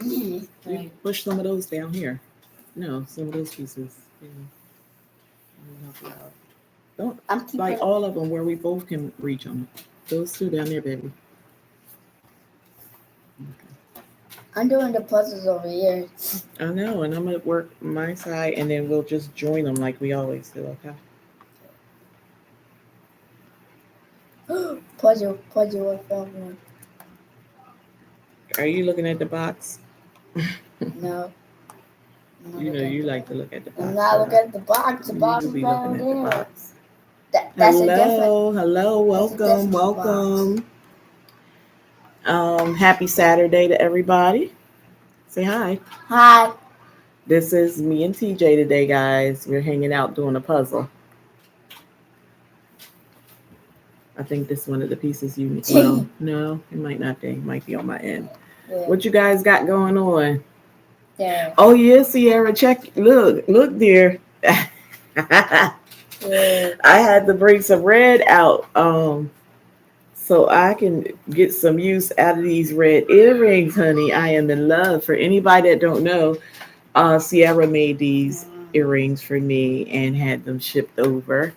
You Right. push some of those down here. No, some of those pieces. Yeah, let me help you out. Don't I'm keeping. like all of them where we both can reach them. Those two down there, baby. Okay. I'm doing the puzzles over here. I know, and I'm gonna work my side, and then we'll just join them like we always do. Okay. Puzzle. I found one. Are you looking at the box? No, I'm not You know looking at you the like box. to look at the I'm box, not but looking at the box. The you box do is be down looking at the there. box. That's a different. Hello, hello, That's a welcome, different box. welcome. Happy Saturday to everybody. Say hi. Hi. This is me and TJ today, guys. We're hanging out doing a puzzle. I think this is one of the pieces you need. Well, no, it might not be. It might be on my end. Yeah. What you guys got going on? There. Oh yeah, Sierra, check. Look, dear. I Yeah. had to bring some red out, so I can get some use out of these red earrings, honey. I am in love. For anybody that don't know, Sierra made these earrings for me and had them shipped over.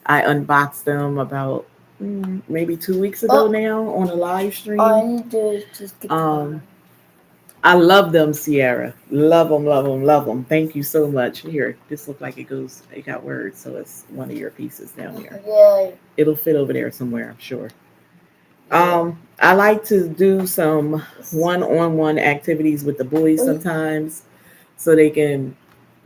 I unboxed them about maybe 2 weeks ago Oh, now on a live all I stream. need to do is just get the bottom. Um, I love them, Sierra. Love them, love them, love them. Thank you so much. Here, this looks like it goes. It got words, so it's one of your pieces down there. Yeah. It'll fit over there somewhere, I'm sure. Yeah. I like to do some one-on-one activities with the boys Wait, sometimes, so they can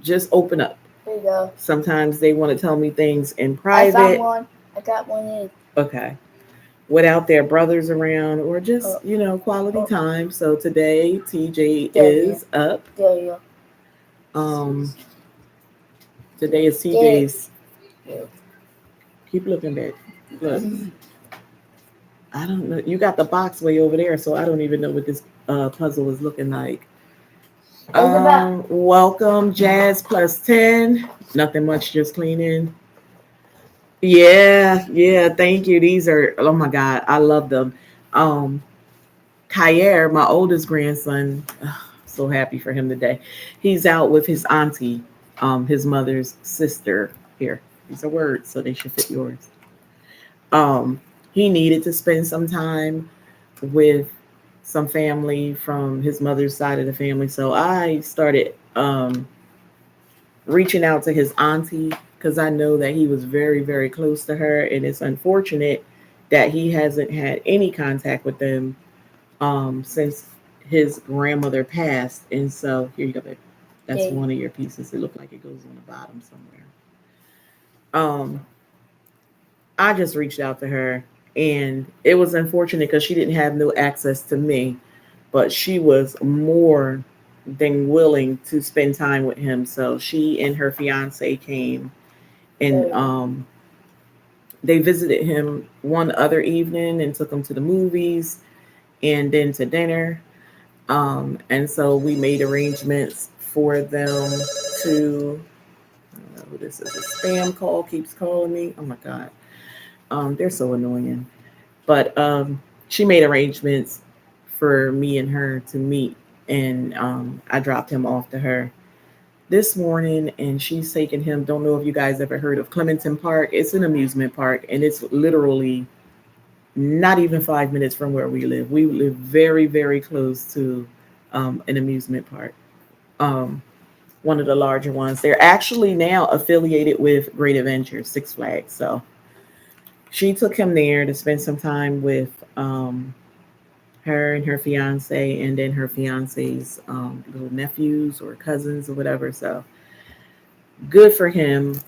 just open up. here you go. Sometimes they want to tell me things in I found private. one. I got one in. Okay. Without their brothers around or just, Oh, quality oh, time. So today TJ there you is up. go. There you go. Um, Today is There. TJ's. Keep looking back. Look, I don't know. You got the box way over there, so I don't even know what this puzzle is looking like. It's about. Welcome, Jazz plus 10. Nothing much, just cleaning. Yeah, yeah, thank you. These are, oh my God, I love them. Um, Kha'yair, my oldest grandson, so happy for him today. He's out with his auntie, his mother's sister. Here, these are words, so they should fit yours. Um, he needed to spend some time with some family from his mother's side of the family. So I started reaching out to his auntie because I know that he was very, very close to her. And it's unfortunate that he hasn't had any contact with them since his grandmother passed. And so here you go, babe. That's There. one of your pieces. It looked like it goes on the bottom somewhere. Um, I just reached out to her, and it was unfortunate because she didn't have no access to me, but she was more than willing to spend time with him. So she and her fiance came, and There. they visited him one other evening and took him to the movies and then to dinner. And so we made arrangements for them to. I don't know who this is. A spam call keeps calling me. Oh my God. They're so annoying. But she made arrangements for me and her to meet, and I dropped him off to her this morning, and she's taking him. Don't know if you guys ever heard of Clementon Park. It's an amusement park, and it's literally not even 5 minutes from where we live. We live very, very close to an amusement park. Um, One of the larger ones. They're actually now affiliated with Great Adventures, Six Flags. So she took him there to spend some time with her and her fiance, and then her fiance's little nephews or cousins or whatever. So good for him.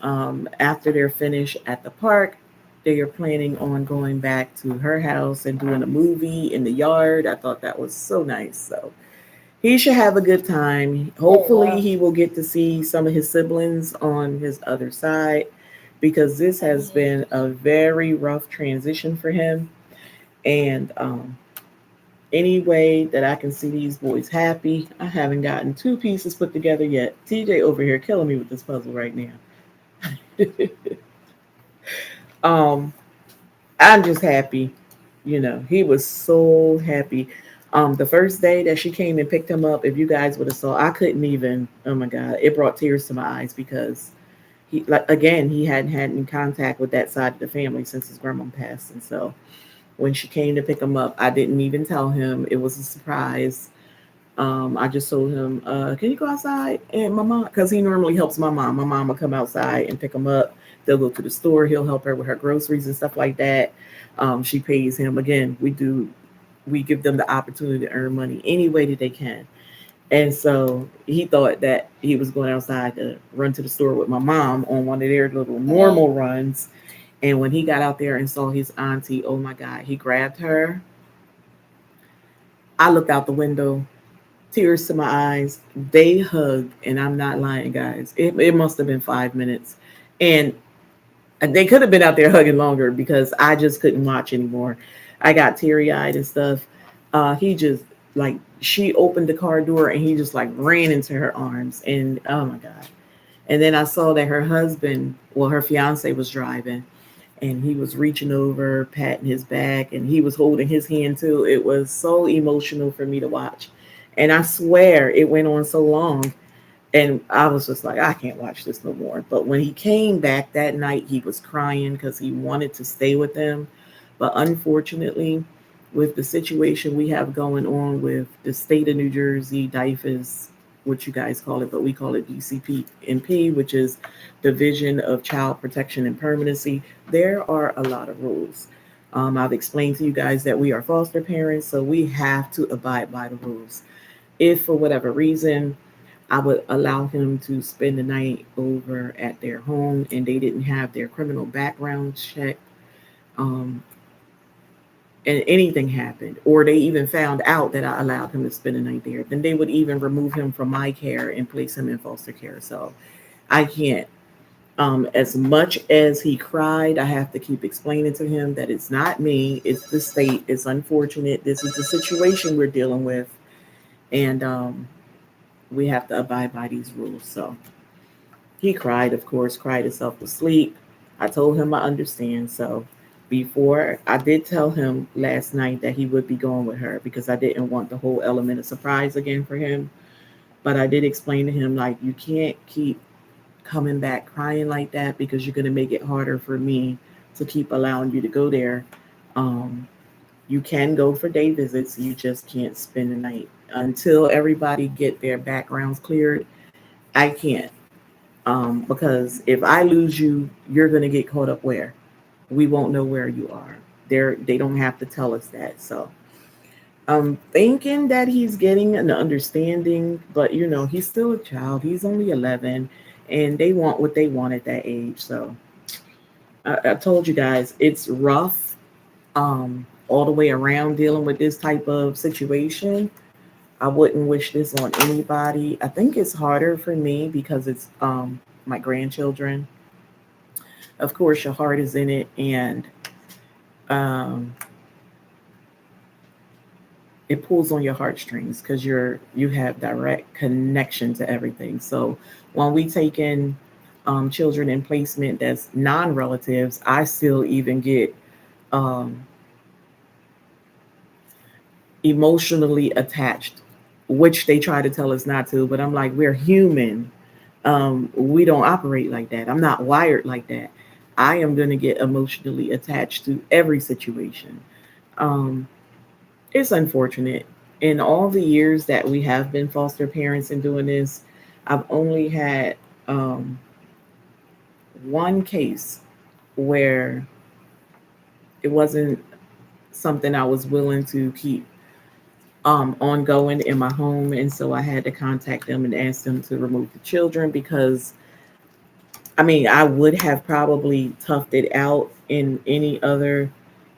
After they're finished at the park, they are planning on going back to her house and doing a movie in the yard. I thought that was so nice. So he should have a good time. There you Hopefully, go. he will get to see some of his siblings on his other side because this has been a very rough transition for him. And any way that I can see these boys happy, I haven't gotten two pieces put together yet. TJ over here killing me with this puzzle right now. um, I'm just happy. He was so happy. The first day that she came and picked him up, if you guys would have saw, I couldn't even. Oh my God, it brought tears to my eyes because he, like, again, he hadn't had any contact with that side of the family since his grandma passed, and so when she came to pick him up, I didn't even tell him. It was a surprise. I just told him, "Can you go outside?" And my mom, because he normally helps my mom. My mom will come outside and pick him up. They'll go to the store. He'll help her with her groceries and stuff like that. She pays him. Again, we do. We give them the opportunity to earn money any way that they can. And so he thought that he was going outside to run to the store with my mom on one of their little Mm. normal runs. And when he got out there and saw his auntie, oh my God, he grabbed her. I looked out the window, tears to my eyes. They hugged, and I'm not lying, guys. It must have been 5 minutes. And they could have been out there hugging longer because I just couldn't watch anymore. I got teary eyed and stuff. He just, like, she opened the car door and he just like ran into her arms. And oh my God. And then I saw that her husband, well, her fiance was driving, and he was reaching over, patting his back, and he was holding his hand too. It was so emotional for me to watch. And I swear it went on so long. And I was just like, I can't watch this no more. But when he came back that night, he was crying because he wanted to stay with them. But unfortunately, with the situation we have going on with the state of New Jersey, DIFAS, what you guys call it, but we call it DCPNP, which is Division of Child Protection and Permanency, there are a lot of rules. I've explained to you guys that we are foster parents, so we have to abide by the rules. If for whatever reason I would allow him to spend the night over at their home and they didn't have their criminal background check, um, and anything happened, or they even found out that I allowed him to spend the night there, then they would even remove him from my care and place him in foster care. So I can't. As much as he cried, I have to keep explaining to him that it's not me, it's the state. It's unfortunate. This is the situation we're dealing with, and we have to abide by these rules. So he cried, of course, cried himself to sleep. I told him I understand. So before, I did tell him last night that he would be going with her because I didn't want the whole element of surprise again for him. But I did explain to him, like, you can't keep coming back crying like that because you're going to make it harder for me to keep allowing you to go there. Um, you can go for day visits, you just can't spend the night until everybody get their backgrounds cleared. I can't, because if I lose you, you're going to get caught up where we won't know where you are. They don't have to tell us that. So I'm thinking that he's getting an understanding, but he's still a child. He's only 11, and they want what they want at that age. So I told you guys it's rough, all the way around dealing with this type of situation. I wouldn't wish this on anybody. I think it's harder for me because it's my grandchildren. Of course, your heart is in it, and um, it pulls on your heartstrings because you have direct connection to everything. So when we take in children in placement that's non-relatives, I still even get um, emotionally attached, which they try to tell us not to. But I'm like, we're human. We don't operate like that. I'm not wired like that. I am going to get emotionally attached to every situation. Um, it's unfortunate. In all the years that we have been foster parents and doing this, I've only had um, one case where it wasn't something I was willing to keep ongoing in my home, and so I had to contact them and ask them to remove the children because I mean I would have probably toughed it out in any other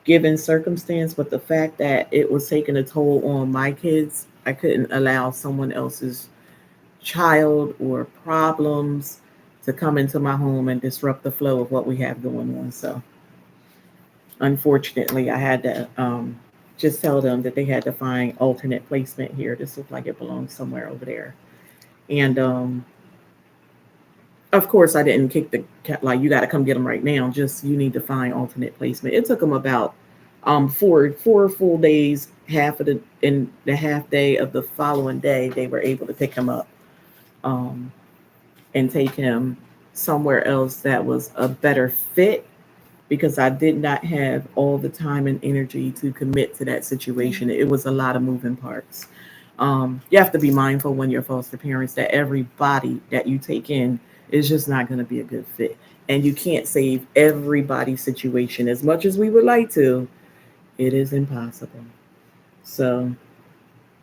given circumstance, but the fact that it was taking a toll on my kids, I couldn't allow someone else's child or problems to come into my home and disrupt the flow of what we have going on. So unfortunately, I had to just tell them that they had to find alternate placement here. This looked like it belongs somewhere over there. And of course, I didn't kick the cat like you got to come get them right now. Just you need to find alternate placement. It took them about For 4 full days, half of the in the half day of the following day, they were able to pick him up, um, and take him somewhere else that was a better fit because I did not have all the time and energy to commit to that situation. It was a lot of moving parts. You have to be mindful when you're foster parents that everybody that you take in is just not going to be a good fit. And you can't save everybody's situation as much as we would like to. It is impossible. So,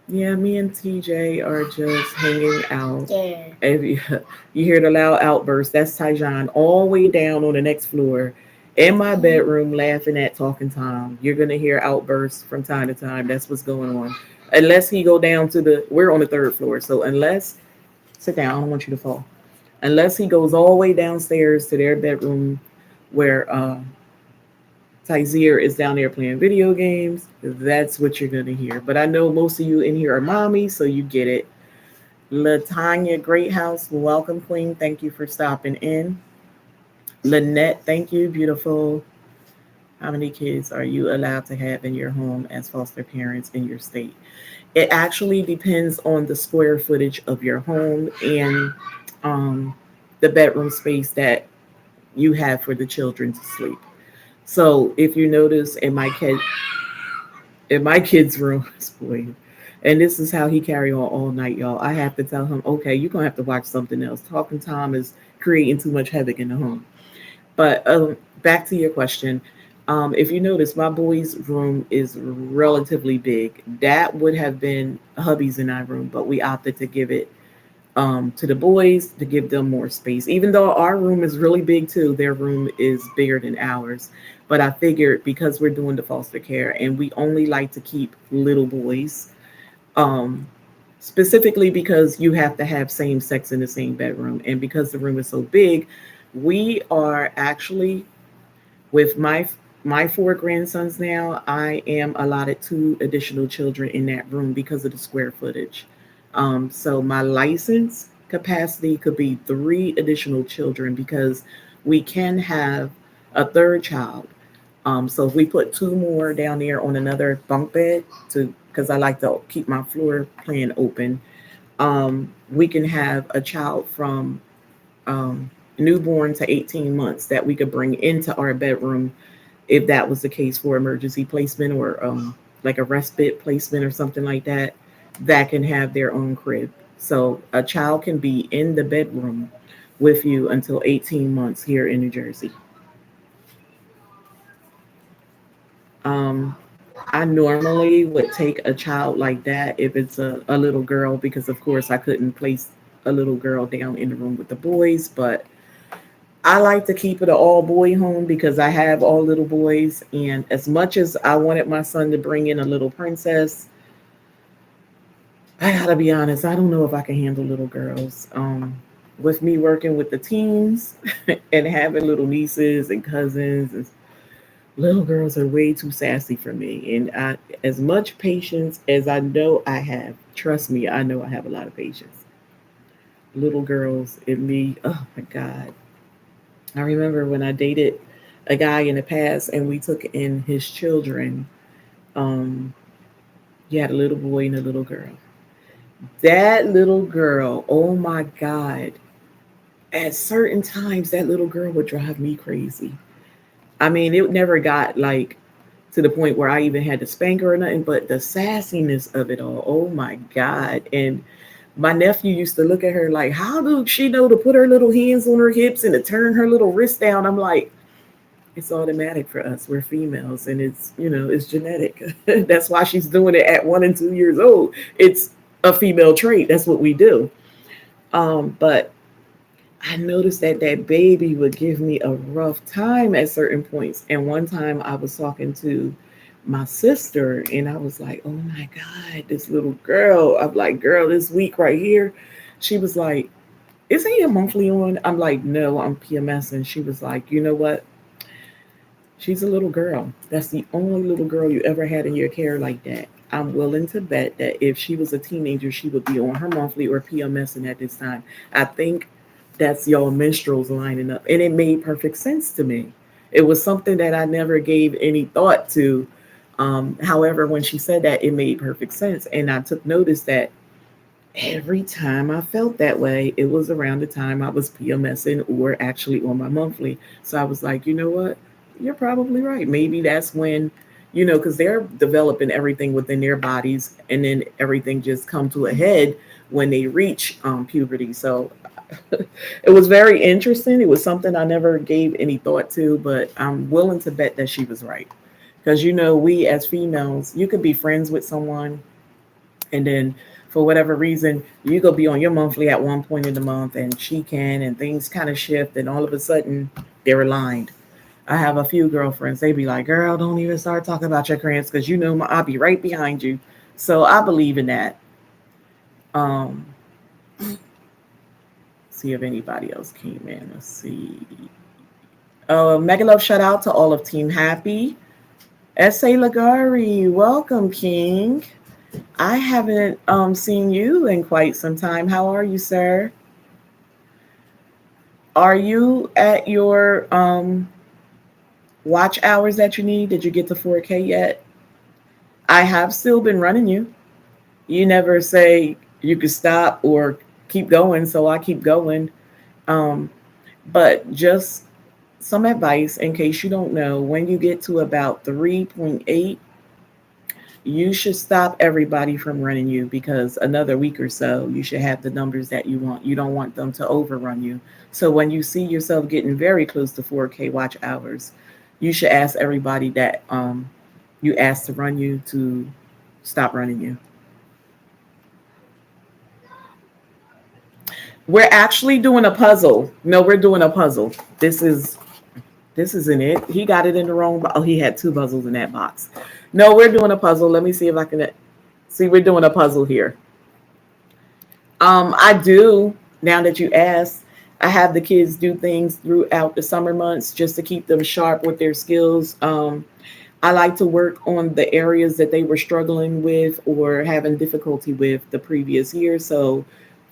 yeah, me and TJ are just hanging out. Yeah. If you hear the loud outburst, that's Tyjon all the way down on the next floor in my bedroom laughing at talking Tom. You're gonna hear outbursts from time to time. That's what's going on. Unless he go down to the we're on the third floor. So unless sit down, I don't want you to fall. Unless he goes all the way downstairs to their bedroom where Tyzir is down there playing video games, that's what you're gonna hear. But I know most of you in here are mommy, so you get it. Latanya Greathouse, welcome, Queen. Thank you for stopping in. Lynette, thank you, beautiful. How many kids are you allowed to have in your home as foster parents in your state? It actually depends on the square footage of your home and um, the bedroom space that you have for the children to sleep. So if you notice in my kid's room, boy, and this is how he carry on all night, y'all. I have to tell him, okay, you're gonna have to watch something else. Talking Tom is creating too much havoc in the home. But back to your question. If you notice, my boy's room is relatively big. That would have been hubby's and I room, but we opted to give it to the boys to give them more space. Even though our room is really big too, their room is bigger than ours. But I figured because we're doing the foster care and we only like to keep little boys, um, specifically because you have to have same sex in the same bedroom, and because the room is so big, we are actually with my four grandsons now. I am allotted two additional children in that room because of the square footage. So my license capacity could be three additional children because we can have a third child. So if we put two more down there on another bunk bed to because I like to keep my floor plan open, we can have a child from um, newborn to 18 months that we could bring into our bedroom if that was the case for emergency placement or like a respite placement or something like that, that can have their own crib. So a child can be in the bedroom with you until 18 months here in New Jersey. Um, I normally would take a child like that if it's a little girl, because of course I couldn't place a little girl down in the room with the boys, but I like to keep it an all boy home because I have all little boys. And as much as I wanted my son to bring in a little princess, I gotta be honest, I don't know if I can handle little girls. With me working with the teens and having little nieces and cousins, little girls are way too sassy for me. And as much patience as I know I have, trust me, I know I have a lot of patience. Little girls and me, oh my God. I remember when I dated a guy in the past and we took in his children. Um, he had a little boy and a little girl. That little girl, oh my God. At certain times, that little girl would drive me crazy. I mean, it never got like to the point where I even had to spank her or nothing, but the sassiness of it all, oh my God. And my nephew used to look at her like, how do she know to put her little hands on her hips and to turn her little wrist down? I'm like, it's automatic for us. We're females, and it's genetic. That's why she's doing it at 1 and 2 years old. It's a female trait. That's what we do. But I noticed that that baby would give me a rough time at certain points. And one time I was talking to my sister, and I was like, oh my God, this little girl. I'm like, girl, this week right here. She was like, isn't he a monthly on? I'm like, no, I'm PMS. And she was like, you know what? She's a little girl. That's the only little girl you ever had in your care like that. I'm willing to bet that if she was a teenager, she would be on her monthly or PMSing at this time. I think that's y'all menstruals lining up. And it made perfect sense to me. It was something that I never gave any thought to. However, when she said that, it made perfect sense. And I took notice that every time I felt that way, it was around the time I was PMSing or actually on my monthly. So I was like, you know what? You're probably right. Maybe that's when, because they're developing everything within their bodies, and then everything just come to a head when they reach puberty. So it was very interesting. It was something I never gave any thought to, but I'm willing to bet that she was right. Because we as females, you could be friends with someone, and then for whatever reason, you go be on your monthly at one point in the month, and she can, and things kind of shift, and all of a sudden they're aligned. I have a few girlfriends. They be like, "Girl, don't even start talking about your cramps because I'll be right behind you." So I believe in that. Um, see if anybody else came in. Let's see. Mega love shout out to all of Team Happy. S.A. Lagari, welcome, King. I haven't seen you in quite some time. How are you, sir? Are you at your watch hours that you need? Did you get to 4K yet? I have still been running you. You never say you could stop or keep going, so I keep going. Um, but just some advice in case you don't know, when you get to about 3.8, you should stop everybody from running you, because another week or so you should have the numbers that you want. You don't want them to overrun you. So when you see yourself getting very close to 4K watch hours, you should ask everybody that you asked to run you to stop running you. We're actually doing a puzzle. No, we're doing a puzzle. This isn't it. He got it in the wrong box. Oh, he had two puzzles in that box. No, we're doing a puzzle. Let me see if I can see. We're doing a puzzle here. I do, now that you asked, I have the kids do things throughout the summer months just to keep them sharp with their skills. I like to work on the areas that they were struggling with or having difficulty with the previous year. So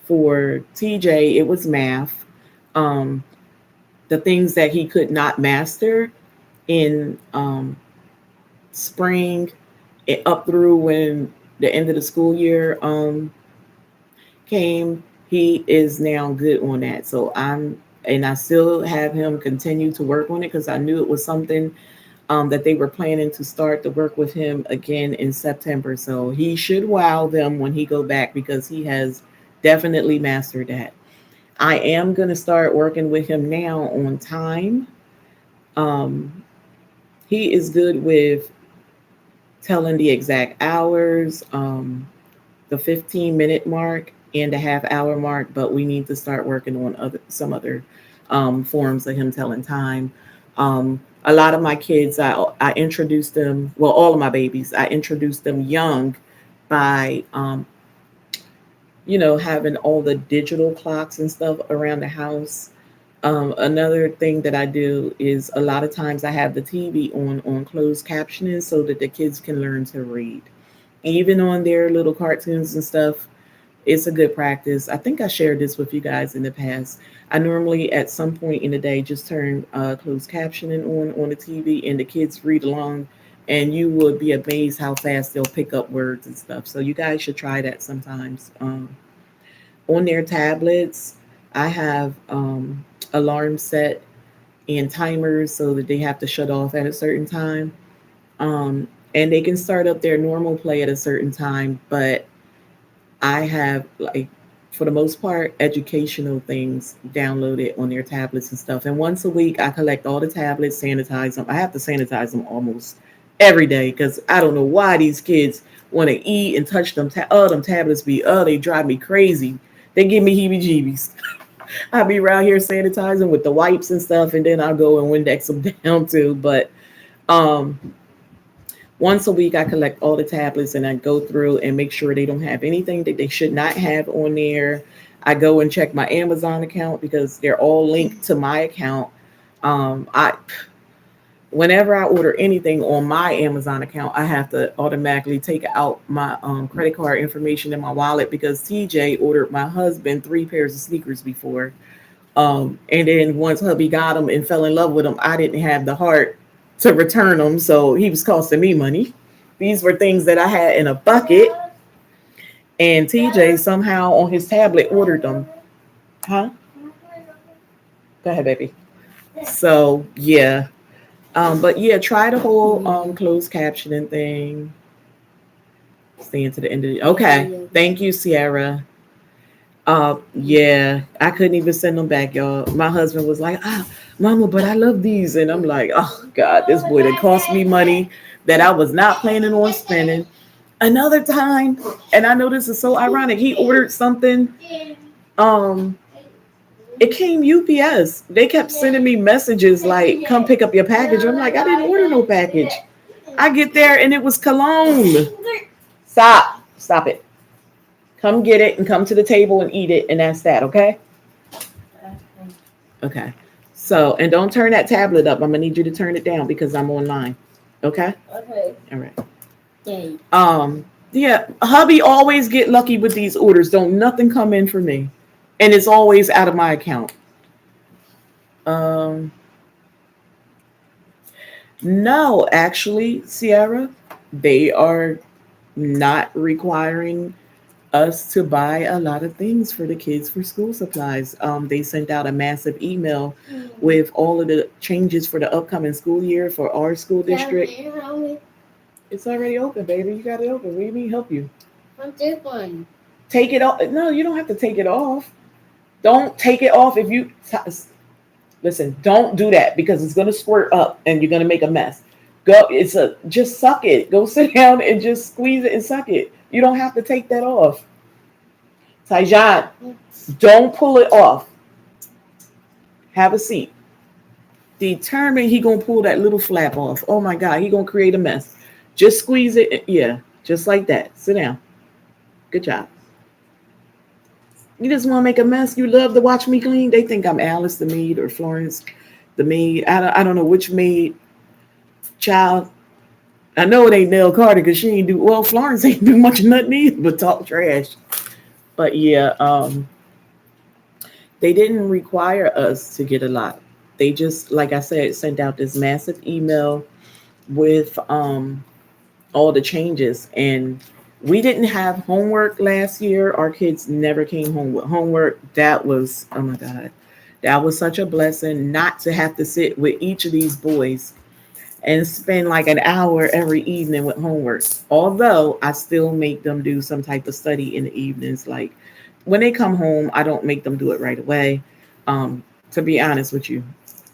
for TJ, it was math. Um, the things that he could not master in spring, up through when the end of the school year came, he is now good on that. So and I still have him continue to work on it because I knew it was something that they were planning to start to work with him again in September. So he should wow them when he go back because he has definitely mastered that. I am going to start working with him now on time. Um, he is good with telling the exact hours, the 15-minute mark and the half hour mark, but we need to start working on some other forms of him telling time. A lot of my kids, I introduced them, well, all of my babies, I introduced them young by, having all the digital clocks and stuff around the house. Another thing that I do is a lot of times I have the TV on closed captioning so that the kids can learn to read. Even on their little cartoons and stuff, it's a good practice. I think I shared this with you guys in the past. I normally, at some point in the day, just turn closed captioning on the TV, and the kids read along, and you would be amazed how fast they'll pick up words and stuff. So you guys should try that sometimes. On their tablets, I have alarm set and timers so that they have to shut off at a certain time. And they can start up their normal play at a certain time, but I have, like, for the most part, educational things downloaded on their tablets and stuff. And once a week, I collect all the tablets, sanitize them. I have to sanitize them almost every day because I don't know why these kids want to eat and touch them. Them tablets they drive me crazy. They give me heebie-jeebies. I'll be around here sanitizing with the wipes and stuff, and then I'll go and Windex them down too. But um, once a week, I collect all the tablets and I go through and make sure they don't have anything that they should not have on there. I go and check my Amazon account because they're all linked to my account. I Whenever I order anything on my Amazon account, I have to automatically take out my credit card information in my wallet because TJ ordered my husband 3 pairs of sneakers before. And then once hubby got them and fell in love with them, I didn't have the heart to return them, so he was costing me money. These were things that I had in a bucket, and TJ somehow on his tablet ordered them. Huh? Go ahead, baby. So yeah, but yeah, try the whole closed captioning thing. Staying to the end of the okay. Thank you, Sierra. Yeah, I couldn't even send them back, y'all. My husband was like, mama, but I love these. And I'm like, oh, God, this boy that cost me money that I was not planning on spending. Another time, and I know this is so ironic, he ordered something. Um, it came UPS. They kept sending me messages like, come pick up your package. I'm like, I didn't order no package. I get there and it was cologne. Stop. Stop it. Come get it and come to the table and eat it, and that's that, okay? Okay. So, and don't turn that tablet up. I'm gonna need you to turn it down because I'm online. Okay? Okay. All right. Yay. Yeah, hubby always get lucky with these orders. Don't nothing come in for me. And it's always out of my account. Um, no, actually, Sierra, they are not requiring us to buy a lot of things for the kids for school supplies. They sent out a massive email with all of the changes for the upcoming school year for our school district. It's already open, baby. You got it open. What do you mean help you? What's this one? Take it off. No, you don't have to take it off. Don't take it off if you listen. Don't do that because it's gonna squirt up and you're gonna make a mess. Go. It's a just suck it. Go sit down and just squeeze it and suck it. You don't have to take that off. Tyjan, don't pull it off. Have a seat. Determined he gonna pull that little flap off. Oh my God, he gonna create a mess. Just squeeze it. Yeah, just like that. Sit down. Good job. You just want to make a mess. You love to watch me clean. They think I'm Alice the maid or Florence the maid. I don't know which maid child. I know it ain't Nell Carter because she ain't do well. Florence ain't do much of nothing either but talk trash. But yeah, they didn't require us to get a lot. They just, like I said, sent out this massive email with all the changes. And we didn't have homework last year. Our kids never came home with homework. That was, oh my God, that was such a blessing not to have to sit with each of these boys and spend like an hour every evening with homework. Although I still make them do some type of study in the evenings. Like when they come home, I don't make them do it right away. To be honest with you,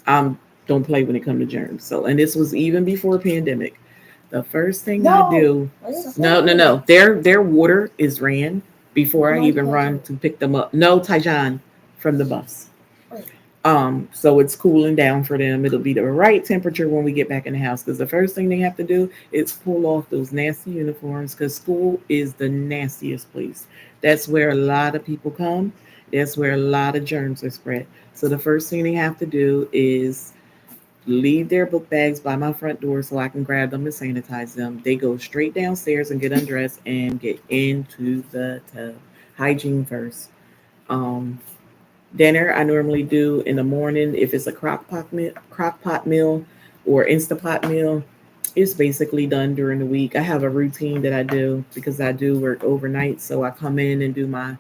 don't play when it comes to germs. So, and this was even before pandemic. The first thing I do, no. Their water is ran before I even run to pick them up. No, Tyjan from the bus. So it's cooling down for them. It'll be the right temperature when we get back in the house. Because the first thing they have to do is pull off those nasty uniforms. Because school is the nastiest place. That's where a lot of people come. That's where a lot of germs are spread. So the first thing they have to do is leave their book bags by my front door so I can grab them and sanitize them. They go straight downstairs and get undressed and get into the tub. Hygiene first. Um, Dinner I normally do in the morning if it's a crock pot meal or Instapot meal. It's basically done during the week. I have a routine that I do because I do work overnight. So I come in and do my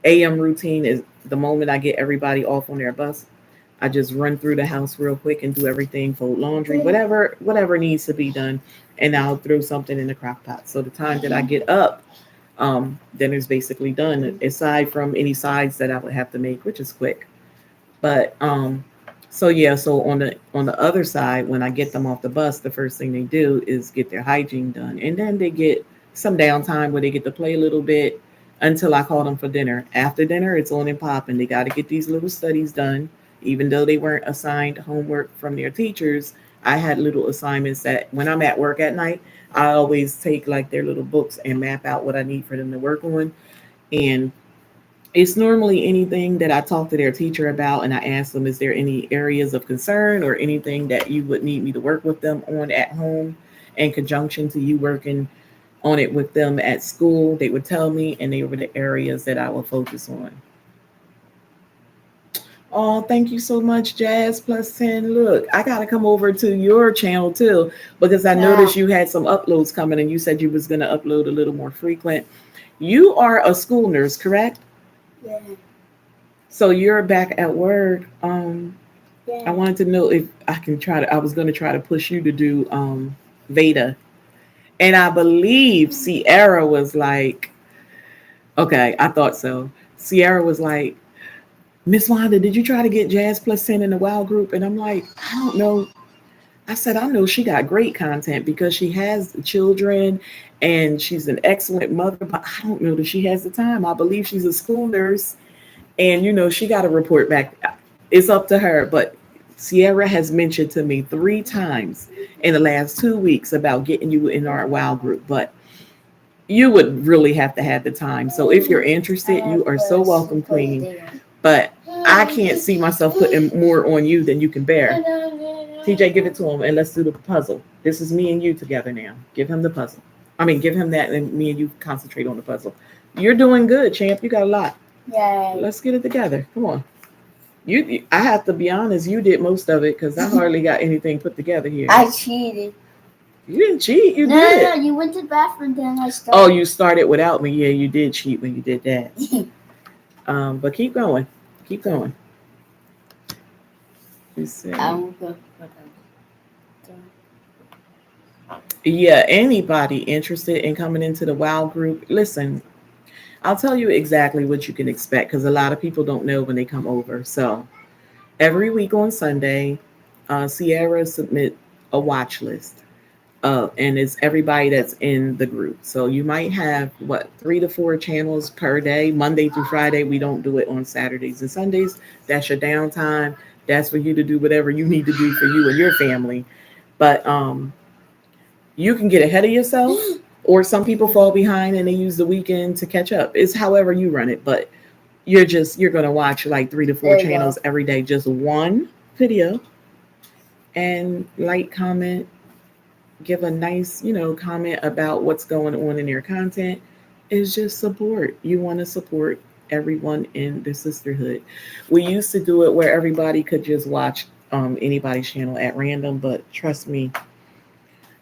AM routine is the moment I get everybody off on their bus. I just run through the house real quick and do everything, fold laundry, whatever needs to be done, and I'll throw something in the crock pot. So the time that I get up, dinner's basically done. Aside from any sides that I would have to make, which is quick. But so yeah, so on the other side, when I get them off the bus, the first thing they do is get their hygiene done, and then they get some downtime where they get to play a little bit until I call them for dinner. After dinner, it's on and popping. They got to get these little studies done, even though they weren't assigned homework from their teachers. I had little assignments that when I'm at work at night, I always take like their little books and map out what I need for them to work on. And it's normally anything that I talk to their teacher about, and I ask them, is there any areas of concern or anything that you would need me to work with them on at home in conjunction to you working on it with them at school? They would tell me, and they were the areas that I would focus on. Oh, thank you so much, Jazz plus 10. Look, I gotta come over to your channel too because I noticed Yeah. you had some uploads coming and you said you was gonna upload a little more frequent. You are a school nurse, correct? Yeah. So you're back at work. I Yeah. wanted to know if I can try to I was gonna try to push you to do Veda. And I believe Sierra was like, okay, I thought so. Sierra was like, Miss Wanda, did you try to get Jazz plus 10 in the WoW group? And I'm like, I don't know. I said, I know she got great content because she has children and she's an excellent mother, but I don't know that she has the time. I believe she's a school nurse and, she got to report back. It's up to her. But Sierra has mentioned to me 3 times in the last 2 weeks about getting you in our WoW group, but you would really have to have the time. So if you're interested, you are so welcome, Queen. But I can't see myself putting more on you than you can bear. TJ, give it to him and let's do the puzzle. This is me and you together now. Give him the puzzle. I mean, give him that and me and you concentrate on the puzzle. You're doing good, champ. You got a lot. Yeah. Let's get it together. Come on. I have to be honest. You did most of it because I hardly got anything put together here. I cheated. You didn't cheat. You No, did no, it. no. You went to the bathroom, then I started. Oh, you started without me. Yeah, you did cheat when you did that. But keep going. Keep going. You see. I will go. Yeah, anybody interested in coming into the WOW group, listen, I'll tell you exactly what you can expect because a lot of people don't know when they come over. So every week on Sunday, Sierra submit a watch list. And it's everybody that's in the group. So you might have 3 to 4 channels per day, Monday through Friday. We don't do it on Saturdays and Sundays. That's your downtime. That's for you to do whatever you need to do for you and your family. But you can get ahead of yourself, or some people fall behind and they use the weekend to catch up. It's however you run it, but you're gonna watch like 3 to 4 channels every day, just one video, and like, comment, give a nice, comment about what's going on in your content. Is just support. You want to support everyone in the sisterhood. We used to do it where everybody could just watch anybody's channel at random, but trust me,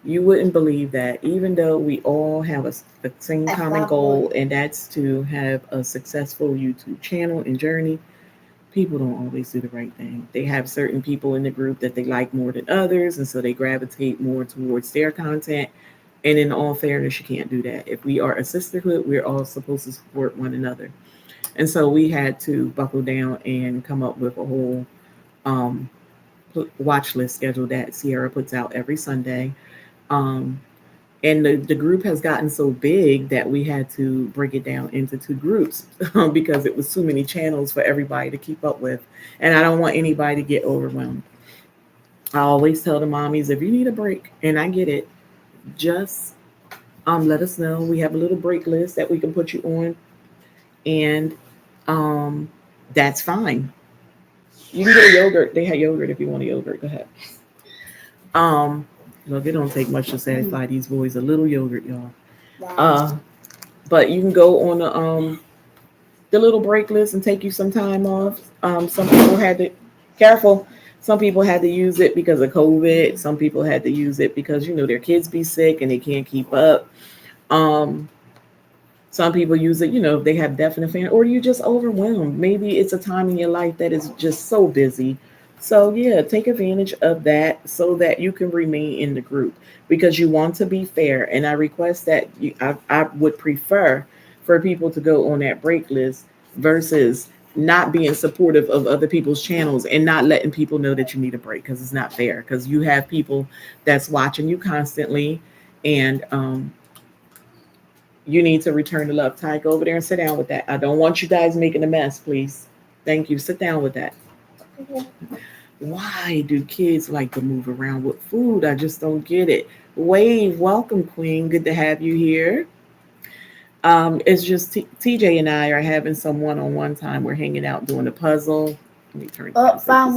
you wouldn't believe that even though we all have a same common goal, and that's to have a successful YouTube channel and journey, people don't always do the right thing. They have certain people in the group that they like more than others, and so they gravitate more towards their content. And in all fairness, you can't do that. If we are a sisterhood, we're all supposed to support one another. And so we had to buckle down and come up with a whole um, watch list schedule that Sierra puts out every Sunday. Um, and the group has gotten so big that we had to break it down into 2 groups because it was too many channels for everybody to keep up with. And I don't want anybody to get overwhelmed. I always tell the mommies, if you need a break, and I get it, just let us know. We have a little break list that we can put you on, and um, that's fine. You can get a yogurt. They have yogurt if you want a yogurt. Go ahead. Um, Look, it don't take much to satisfy these boys. A little yogurt, y'all. Uh, but you can go on the little break list and take you some time off. Some people had to careful. Some people had to use it because of COVID. Some people had to use it because their kids be sick and they can't keep up. Um, some people use it, if they have definite family, or you just overwhelmed. Maybe it's a time in your life that is just so busy. So yeah, take advantage of that so that you can remain in the group because you want to be fair. And I request that I would prefer for people to go on that break list versus not being supportive of other people's channels and not letting people know that you need a break because it's not fair. Because you have people that's watching you constantly, and you need to return the love. Ty, go over there and sit down with that. I don't want you guys making a mess, please. Thank you. Sit down with that. Why do kids like to move around with food? I just don't get it. Wave, welcome, Queen. Good to have you here. It's just TJ and I are having some one-on-one time. We're hanging out doing a puzzle. Let me turn this found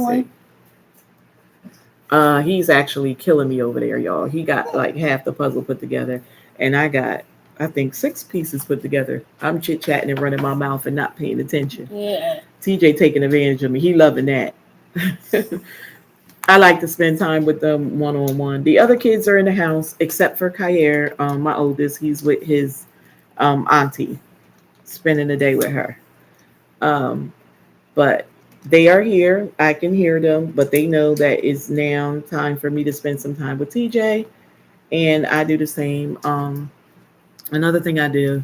one. He's actually killing me over there, y'all. He got like half the puzzle put together, and I got I think 6 pieces put together. I'm chit chatting and running my mouth and not paying attention. Yeah. TJ taking advantage of me. He loving that. I like to spend time with them one on one. The other kids are in the house except for Kha'yair, my oldest. He's with his auntie, spending the day with her. Um, but they are here. I can hear them, but they know that it's now time for me to spend some time with TJ, and I do the same. Another thing I do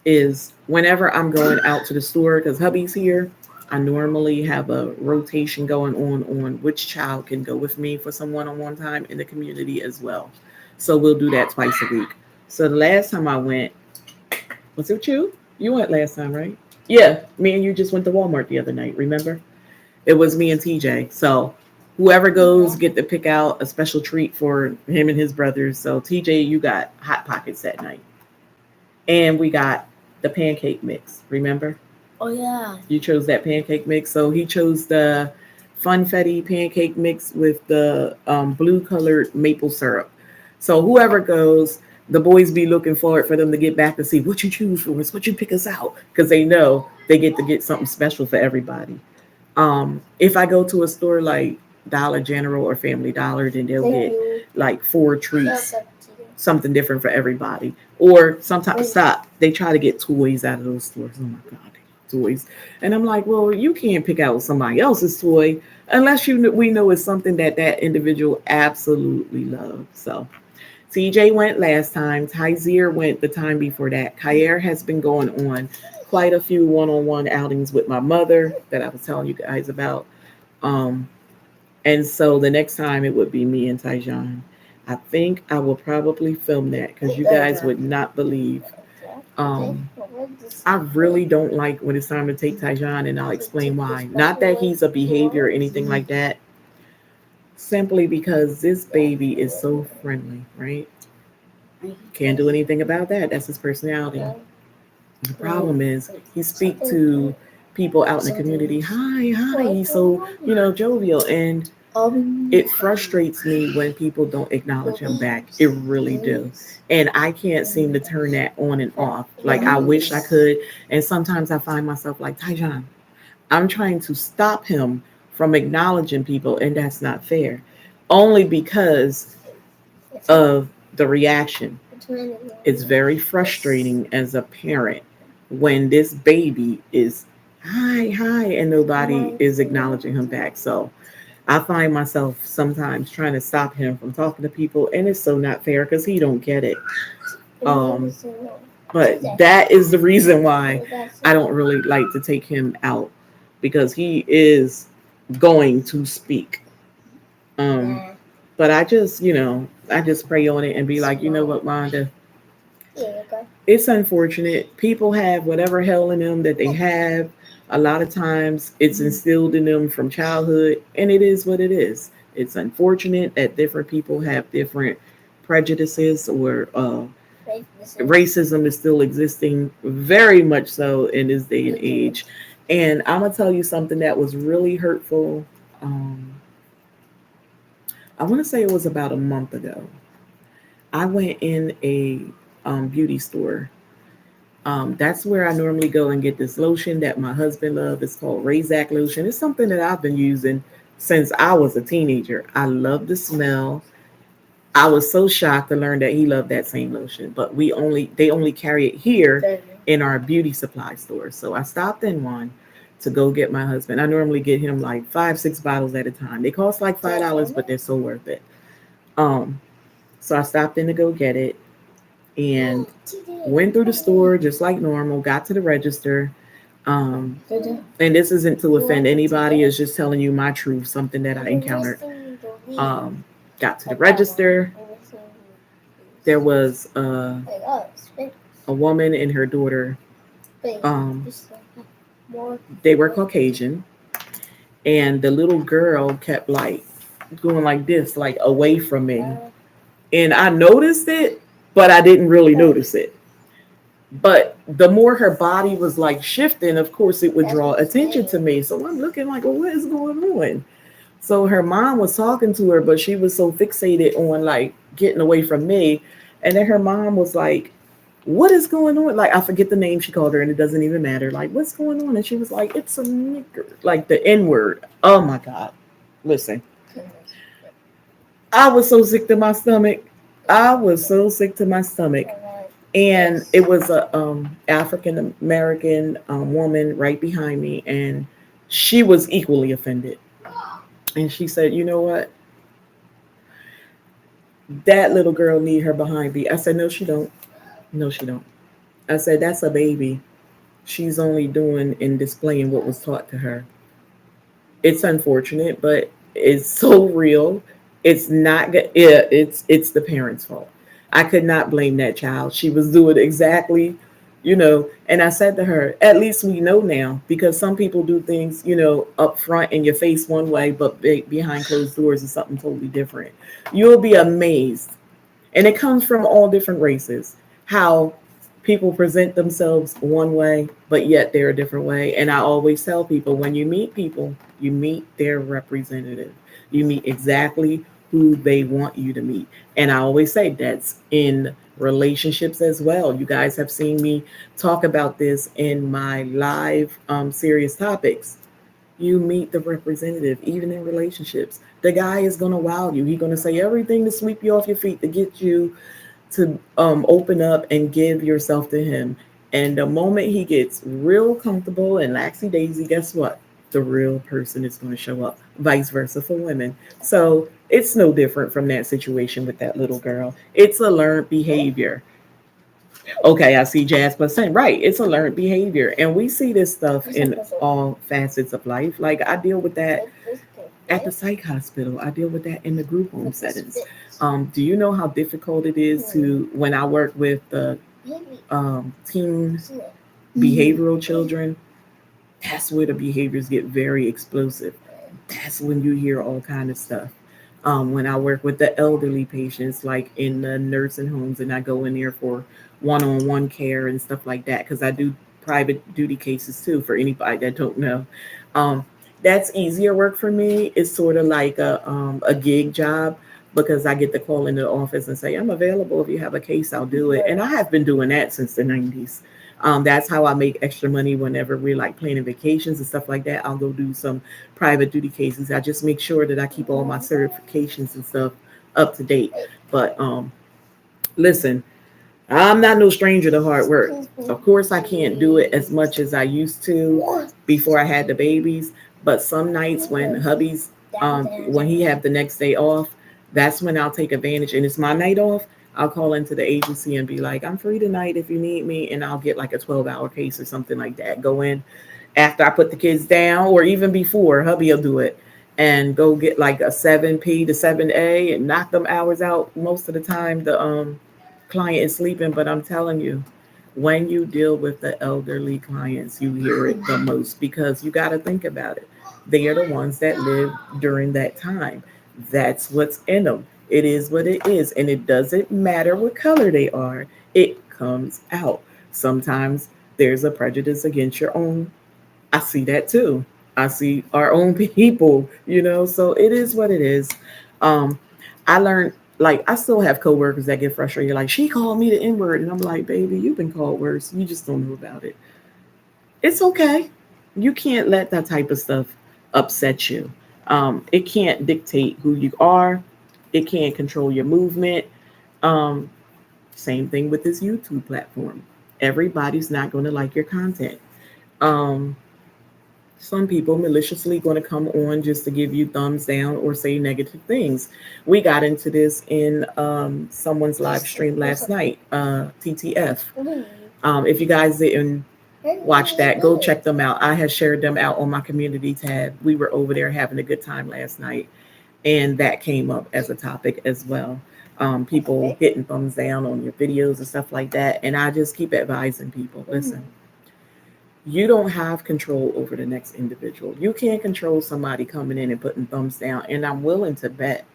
is whenever I'm going out to the store because hubby's here, I normally have a rotation going on which child can go with me for some one-on-one time in the community as well. So we'll do that twice a week. So the last time I went, was it you? You went last time, right? Yeah, me and you just went to Walmart the other night. Remember? It was me and TJ. So whoever goes get to pick out a special treat for him and his brothers. So TJ, you got hot pockets that night, and we got the pancake mix. Remember? Oh yeah. You chose that pancake mix. So he chose the funfetti pancake mix with the blue colored maple syrup. So whoever goes, the boys be looking forward for them to get back to see what you choose for us, what you pick us out, because they know they get to get something special for everybody. If I go to a store like Dollar General or Family Dollar, then they'll Thank get you. like 4 treats, That's up to you. something different for everybody. Or sometimes stop. They try to get toys out of those stores. Oh my god, toys! And I'm like, well, you can't pick out somebody else's toy unless we know it's something that that individual absolutely loves. So TJ went last time. Tyzier went the time before that. Kha'yair has been going on quite a few one-on-one outings with my mother that I was telling you guys about. Um, and so the next time it would be me and Tyjon. I think I will probably film that because you guys would not believe. Um, I really don't like when it's time to take Tyjon, and I'll explain why. Not that he's a behavior or anything like that, simply because this baby is so friendly, right? Can't do anything about that. That's his personality. The problem is he speak to people out in the community. Hi, hi. He's so jovial, and it frustrates me when people don't acknowledge him back. It really do. And I can't seem to turn that on and off. Like I wish I could. And sometimes I find myself like, Tyjon, I'm trying to stop him from acknowledging people, and that's not fair. Only because of the reaction. It's very frustrating as a parent when this baby is hi, hi, and nobody is acknowledging him back. So I find myself sometimes trying to stop him from talking to people, and it's so not fair because he don't get it. Um, but that is the reason why I don't really like to take him out because he is going to speak. Um, but I just pray on it and be like, you know what, Wanda, it's unfortunate. People have whatever hell in them that they have. A lot of times it's instilled in them from childhood, and it is what it is. It's unfortunate that different people have different prejudices or racism is still existing very much so in this day and age. And I'm going to tell you something that was really hurtful. Um, I want to say it was about a month ago. I went in a beauty store. That's where I normally go and get this lotion that my husband loves. It's called Razak lotion. It's something that I've been using since I was a teenager. I love the smell. I was so shocked to learn that he loved that same lotion, but they only carry it here in our beauty supply store. So I stopped in one to go get my husband. I normally get him like 5, 6 bottles at a time. They cost like $5, but they're so worth it. Um, so I stopped in to go get it and went through the store just like normal, got to the register. Um, and this isn't to offend anybody, it's just telling you my truth, something that I encountered. Um, got to the register. There was a woman and her daughter. Um, they were Caucasian, and the little girl kept like going like this, like away from me. And I noticed it, but I didn't really notice it. But the more her body was like shifting, of course, it would draw attention to me. So I'm looking like, well, what is going on? So her mom was talking to her, but she was so fixated on like getting away from me. And then her mom was like, what is going on? Like, I forget the name she called her, and it doesn't even matter. Like, what's going on? And she was like, it's a nigger. Like, the N word. Oh my God. Listen, Goodness. I was so sick to my stomach. I was so sick to my stomach. Alright. And Yes. it was a African American woman right behind me, and she was equally offended. And she said, "You know what? That little girl need her behind beat." I said, "No, she don't. No, she don't." I said, "That's a baby. She's only doing and displaying what was taught to her. It's unfortunate, but it's so real. It's not good. Yeah, it's the parents' fault. I could not blame that child. She was doing exactly, you know." And I said to her, "At least we know now, because some people do things, up front in your face one way, but behind closed doors is something totally different. You'll be amazed, and it comes from all different races, how people present themselves one way but yet they're a different way. And I always tell people, when you meet people, you meet their representative, you meet exactly who they want you to meet. And I always say that's in relationships as well. You guys have seen me talk about this in my live serious topics. You meet the representative, even in relationships. The guy is going to wow you. He's going to say everything to sweep you off your feet to get you to open up and give yourself to him. And the moment he gets real comfortable and laxy daisy, guess what? The real person is going to show up. Vice versa for women. So it's no different from that situation with that little girl. It's a learned behavior. Okay, I see Jasper saying, right, it's a learned behavior. And we see this stuff in all facets of life. Like, I deal with that at the psych hospital. I deal with that in the group home settings. Do you know how difficult it is to, when I work with the teen behavioral children, that's where the behaviors get very explosive. That's when you hear all kind of stuff. When I work with the elderly patients, like in the nursing homes, and I go in there for one-on-one care and stuff like that, because I do private duty cases too. For anybody that don't know, um, that's easier work for me. It's sort of like a gig job, because I get to call in the office and say, I'm available. If you have a case, I'll do it. And I have been doing that since the 90s. That's how I make extra money whenever we're like planning vacations and stuff like that. I'll go do some private duty cases. I just make sure that I keep all my certifications and stuff up to date. But listen, I'm not no stranger to hard work. Of course, I can't do it as much as I used to before I had the babies. But some nights when hubby's when he have the next day off, that's when I'll take advantage. And it's my night off. I'll call into the agency and be like, I'm free tonight if you need me, and I'll get like a 12-hour case or something like that. Go in after I put the kids down, or even before. Hubby will do it, and go get like a 7P to 7A and knock them hours out. Most of the time, the client is sleeping, but I'm telling you, when you deal with the elderly clients, you hear it the most, because you got to think about it. They are the ones that live during that time. That's what's in them. It is what it is, and it doesn't matter what color they are. It comes out. Sometimes there's a prejudice against your own. I see that too. I see our own people. So it is what it is. Um, I learned, like, I still have coworkers that get frustrated. Like, she called me the N word, and I'm like, baby, you've been called worse. You just don't know about it. It's okay. You can't let that type of stuff upset you. It can't dictate who you are. It can't control your movement. Um, Same thing with this YouTube platform. Everybody's not going to like your content. Um, some people maliciously going to come on just to give you thumbs down or say negative things. We got into this in someone's live stream last night, TTF. If you guys didn't watch that, go check them out. I had shared them out on my community tab. We were over there having a good time last night, and that came up as a topic as well. People hitting thumbs down on your videos and stuff like that. And I just keep advising people, listen, you don't have control over the next individual. You can't control somebody coming in and putting thumbs down. And I'm willing to bet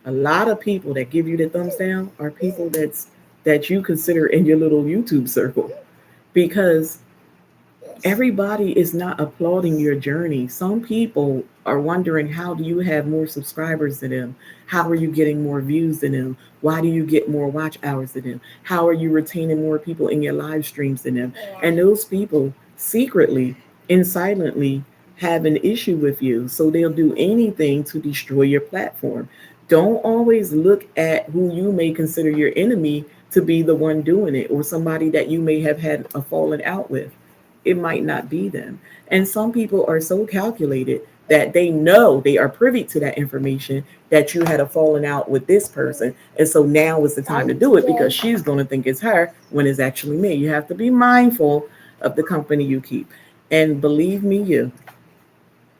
a lot of people that give you the thumbs down are people that you consider in your little YouTube circle, because Everybody is not applauding your journey. Some people are wondering, how do you have more subscribers than them? How are you getting more views than them? Why do you get more watch hours than them? How are you retaining more people in your live streams than them? And those people secretly and silently have an issue with you. So they'll do anything to destroy your platform. Don't always look at who you may consider your enemy to be the one doing it, or somebody that you may have had a falling out with. It might not be them. And some people are so calculated that they know, they are privy to that information, that you had a falling out with this person. And so now is the time to do it because she's going to think it's her when it's actually me. You have to be mindful of the company you keep. And believe me,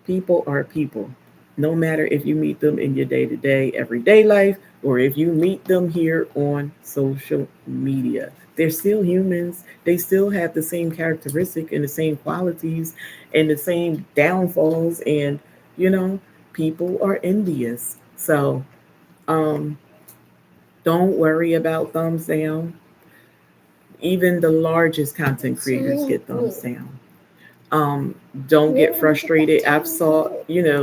people are people. No matter if you meet them in your day to day, everyday life, or if you meet them here on social media, they're still humans. They still have the same characteristic and the same qualities and the same downfalls. And, you know, people are envious. So um, don't worry about thumbs down. Even the largest content creators get thumbs down. um, don't get frustrated. I've saw,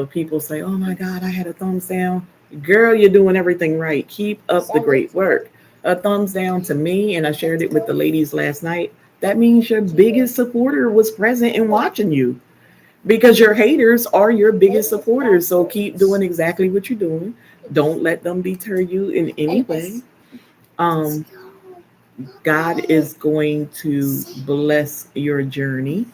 people say, "Oh my God, I had a thumbs down." Girl, you're doing everything right. Keep up the great work. A thumbs down to me, and I shared it with the ladies last night. That means your biggest supporter was present and watching you, because your haters are your biggest supporters. So keep doing exactly what you're doing. Don't let them deter you in any way. Um, God is going to bless your journey.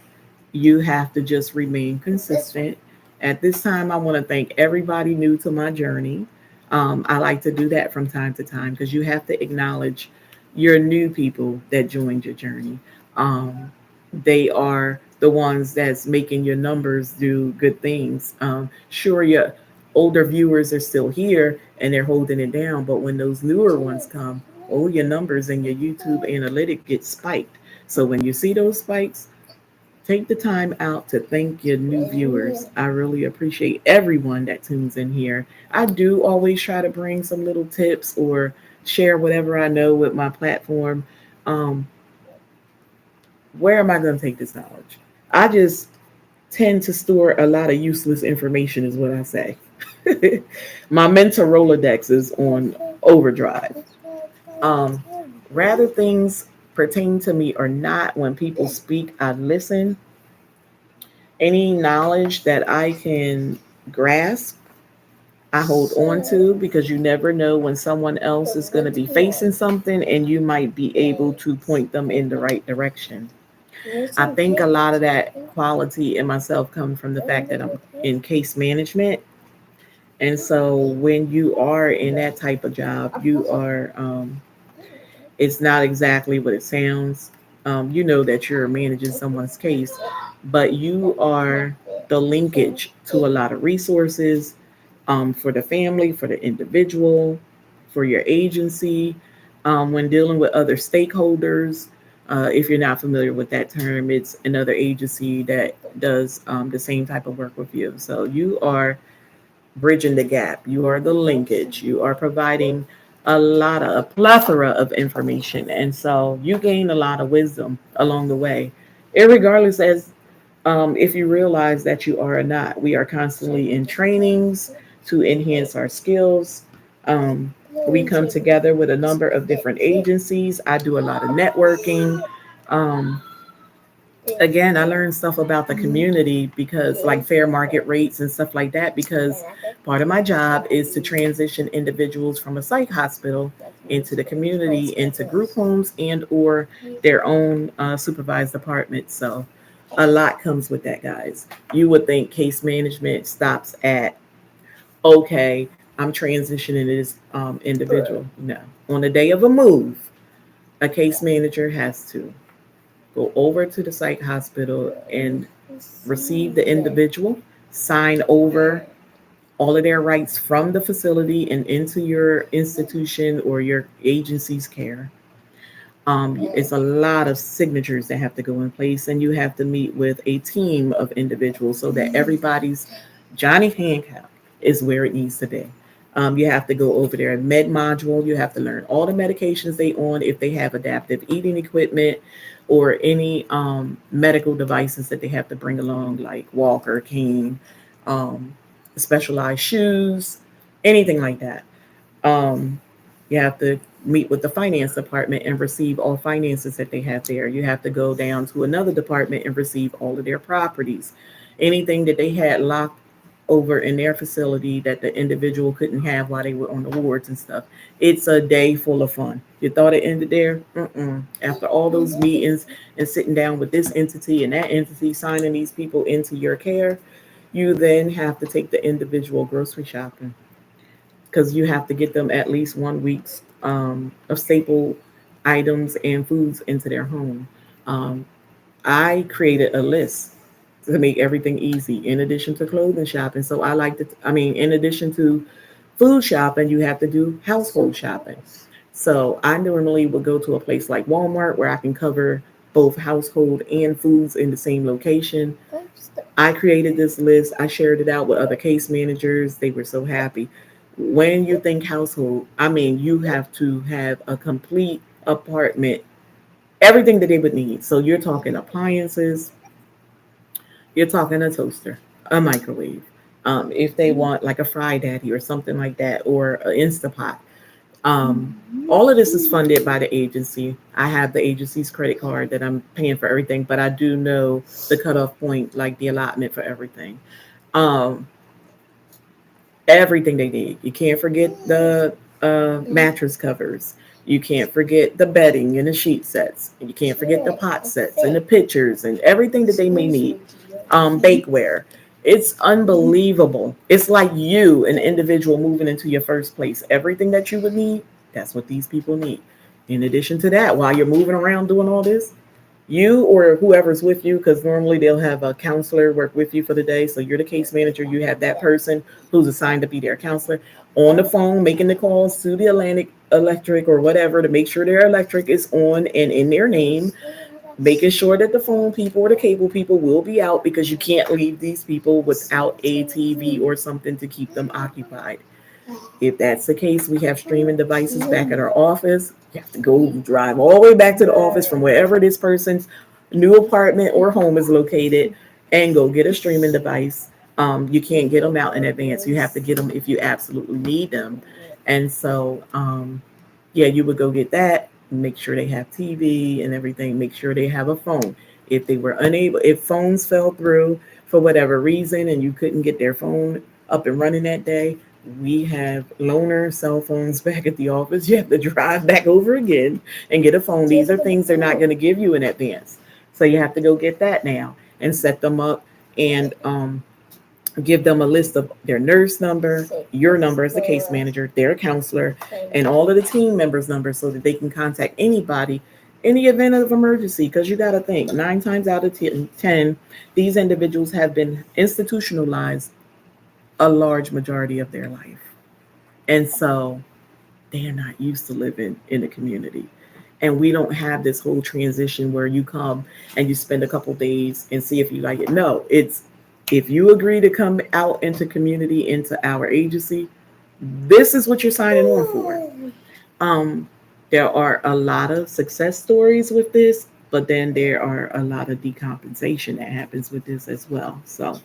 You have to just remain consistent. At this time, I want to thank everybody new to my journey. I like to do that from time to time because you have to acknowledge your new people that joined your journey. They are the ones that's making your numbers do good things. Sure, your older viewers are still here and they're holding it down, but when those newer ones come, oh, your numbers and your YouTube analytic get spiked. So when you see those spikes, take the time out to thank your new viewers. I really appreciate everyone that tunes in here. I do always try to bring some little tips or share whatever I know with my platform. Um, where am I going to take this knowledge? I just tend to store a lot of useless information, is what I say. My mental Rolodex is on overdrive. Um, Rather things pertain to me or not, when people speak, I listen. Any knowledge that I can grasp, I hold on to, because you never know when someone else is going to be facing something and you might be able to point them in the right direction. I think a lot of that quality in myself comes from the fact that I'm in case management. And so when you are in that type of job, you are it's not exactly what it sounds. You know that you're managing someone's case, but you are the linkage to a lot of resources, for the family, for the individual, for your agency. When dealing with other stakeholders, if you're not familiar with that term, it's another agency that does the same type of work with you. So you are bridging the gap. You are the linkage. You are providing a plethora of information. And so you gain a lot of wisdom along the way, regardless as if you realize that you are or not. We are constantly in trainings to enhance our skills. We come together with a number of different agencies. I do a lot of networking. Um, Again, I learned stuff about the community, because like fair market rates and stuff like that, because part of my job is to transition individuals from a psych hospital into the community, into group homes and or their own supervised apartments. So a lot comes with that, guys. You would think case management stops at, okay, I'm transitioning this individual. No. On the day of a move, a case manager has to go over to the psych hospital and receive the individual, sign over all of their rights from the facility and into your institution or your agency's care. It's a lot of signatures that have to go in place, and you have to meet with a team of individuals so that everybody's Johnny Hancock is where it needs to be. You have to go over their med module. You have to learn all the medications they on, if they have adaptive eating equipment or any medical devices that they have to bring along, like walker, cane, um, specialized shoes, anything like that. Um, you have to meet with the finance department and receive all finances that they have there. You have to go down to another department and receive all of their properties. Anything that they had locked over in their facility that the individual couldn't have while they were on the wards and stuff. It's a day full of fun. You thought it ended there? Mm-mm. After all those meetings and sitting down with this entity and that entity, signing these people into your care, you then have to take the individual grocery shopping because you have to get them at least 1 week's of staple items and foods into their home. Um, I created a list to make everything easy in addition to clothing shopping. So I like to, I mean, in addition to food shopping, you have to do household shopping. So I normally would go to a place like Walmart where I can cover both household and foods in the same location. I created this list. I shared it out with other case managers. They were so happy. When you think household, I mean, you have to have a complete apartment, everything that they would need. So you're talking appliances, you're talking a toaster, a microwave. If they want like a fry daddy or something like that, or an Instapot. Um, all of this is funded by the agency. I have the agency's credit card that I'm paying for everything, but I do know the cutoff point, like the allotment for everything. Um, Everything they need. You can't forget the mattress covers. You can't forget the bedding and the sheet sets. And you can't forget the pot sets and the pitchers and everything that they may need. Bakeware. It's unbelievable. It's like you, an individual moving into your first place. Everything that you would need, that's what these people need. In addition to that, while you're moving around doing all this, you or whoever's with you, because normally they'll have a counselor work with you for the day. So you're the case manager. You have that person who's assigned to be their counselor on the phone, making the calls to the Atlantic Electric or whatever to make sure their electric is on and in their name, making sure that the phone people or the cable people will be out because you can't leave these people without a TV or something to keep them occupied. If that's the case, we have streaming devices back at our office. You have to go drive all the way back to the office from wherever this person's new apartment or home is located and go get a streaming device. You can't get them out in advance. You have to get them if you absolutely need them. And so, yeah, you would go get that, make sure they have TV and everything, make sure they have a phone. If they were unable, if phones fell through for whatever reason and you couldn't get their phone up and running that day, we have loaner cell phones back at the office. You have to drive back over again and get a phone. These are things they're not going to give you in advance. So you have to go get that now and set them up and give them a list of their nurse number, your number as the case manager, their counselor, and all of the team members' numbers so that they can contact anybody in the event of emergency. Because you got to think, 9 times out of 10, these individuals have been institutionalized a large majority of their life. And so they're not used to living in a community. And we don't have this whole transition where you come and you spend a couple days and see if you like it. No, it's if you agree to come out into community, into our agency, this is what you're signing on for. Um, there are a lot of success stories with this, but then there are a lot of decompensation that happens with this as well. So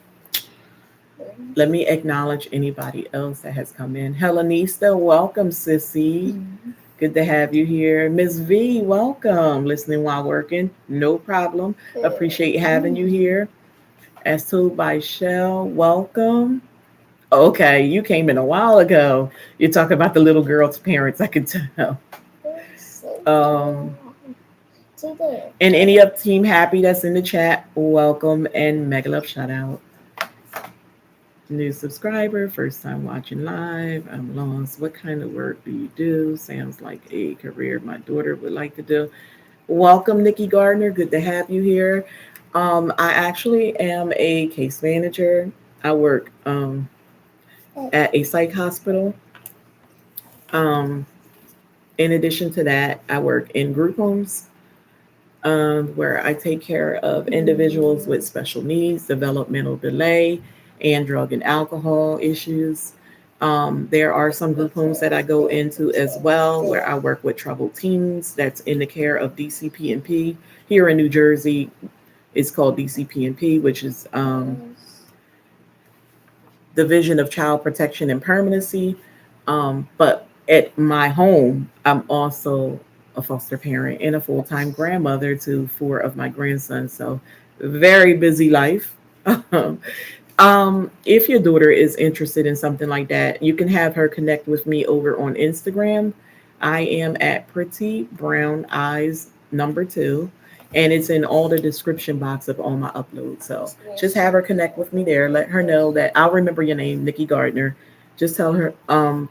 let me acknowledge anybody else that has come in. Helenista, welcome, sissy. Good to have you here. Miss V, welcome. Listening while working, no problem. Appreciate having you here. As told by Shell, welcome. Okay, you came in a while ago. You're talking about the little girl's parents, I could tell. Um, and any up team happy that's in the chat, welcome and mega love shout out. New subscriber, first time watching live. I'm lost. What kind of work do you do? Sounds like a career my daughter would like to do. Welcome, Nikki Gardner. Good to have you here. I actually am a case manager. I work at a psych hospital. Um, in addition to that, I work in group homes where I take care of individuals with special needs, developmental delay, and drug and alcohol issues. There are some group homes that I go into as well where I work with troubled teens that's in the care of DCP&P. Here in New Jersey, it's called DCP&P, which is Division of Child Protection and Permanency. But at my home, I'm also a foster parent and a full time grandmother to four of my grandsons. So, very busy life. If your daughter is interested in something like that, you can have her connect with me over on Instagram. I am at Pretty Brown Eyes number two, and it's in all the description box of all my uploads. So just have her connect with me there. Let her know that I'll remember your name, Nikki Gardner. Just tell her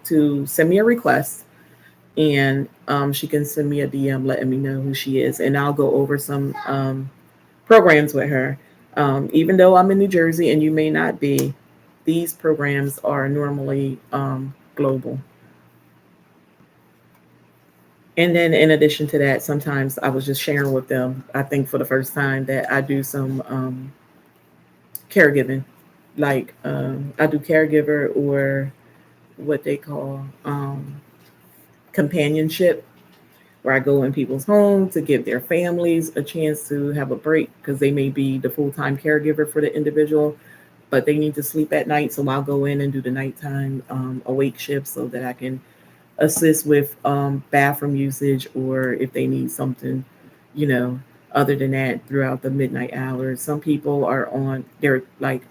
to send me a request, and she can send me a DM letting me know who she is, and I'll go over some programs with her. Even though I'm in New Jersey and you may not be, these programs are normally global. And then, in addition to that, sometimes I was just sharing with them, I think for the first time, that I do some caregiving. Like I do caregiver or what they call companionship, where I go in people's homes to give their families a chance to have a break because they may be the full time caregiver for the individual, but they need to sleep at night. So I'll go in and do the nighttime awake shift so that I can assist with bathroom usage or if they need something, you know, other than that throughout the midnight hours. Some people are on, they're like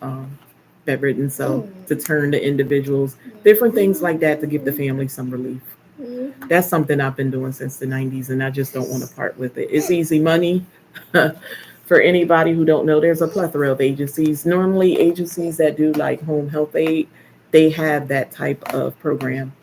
bedridden, so to turn the individuals, different things like that to give the family some relief. That's something I've been doing since the 90s, and I just don't want to part with it. It's easy money. For anybody who don't know, there's a plethora of agencies. Normally, agencies that do like home health aid, they have that type of program.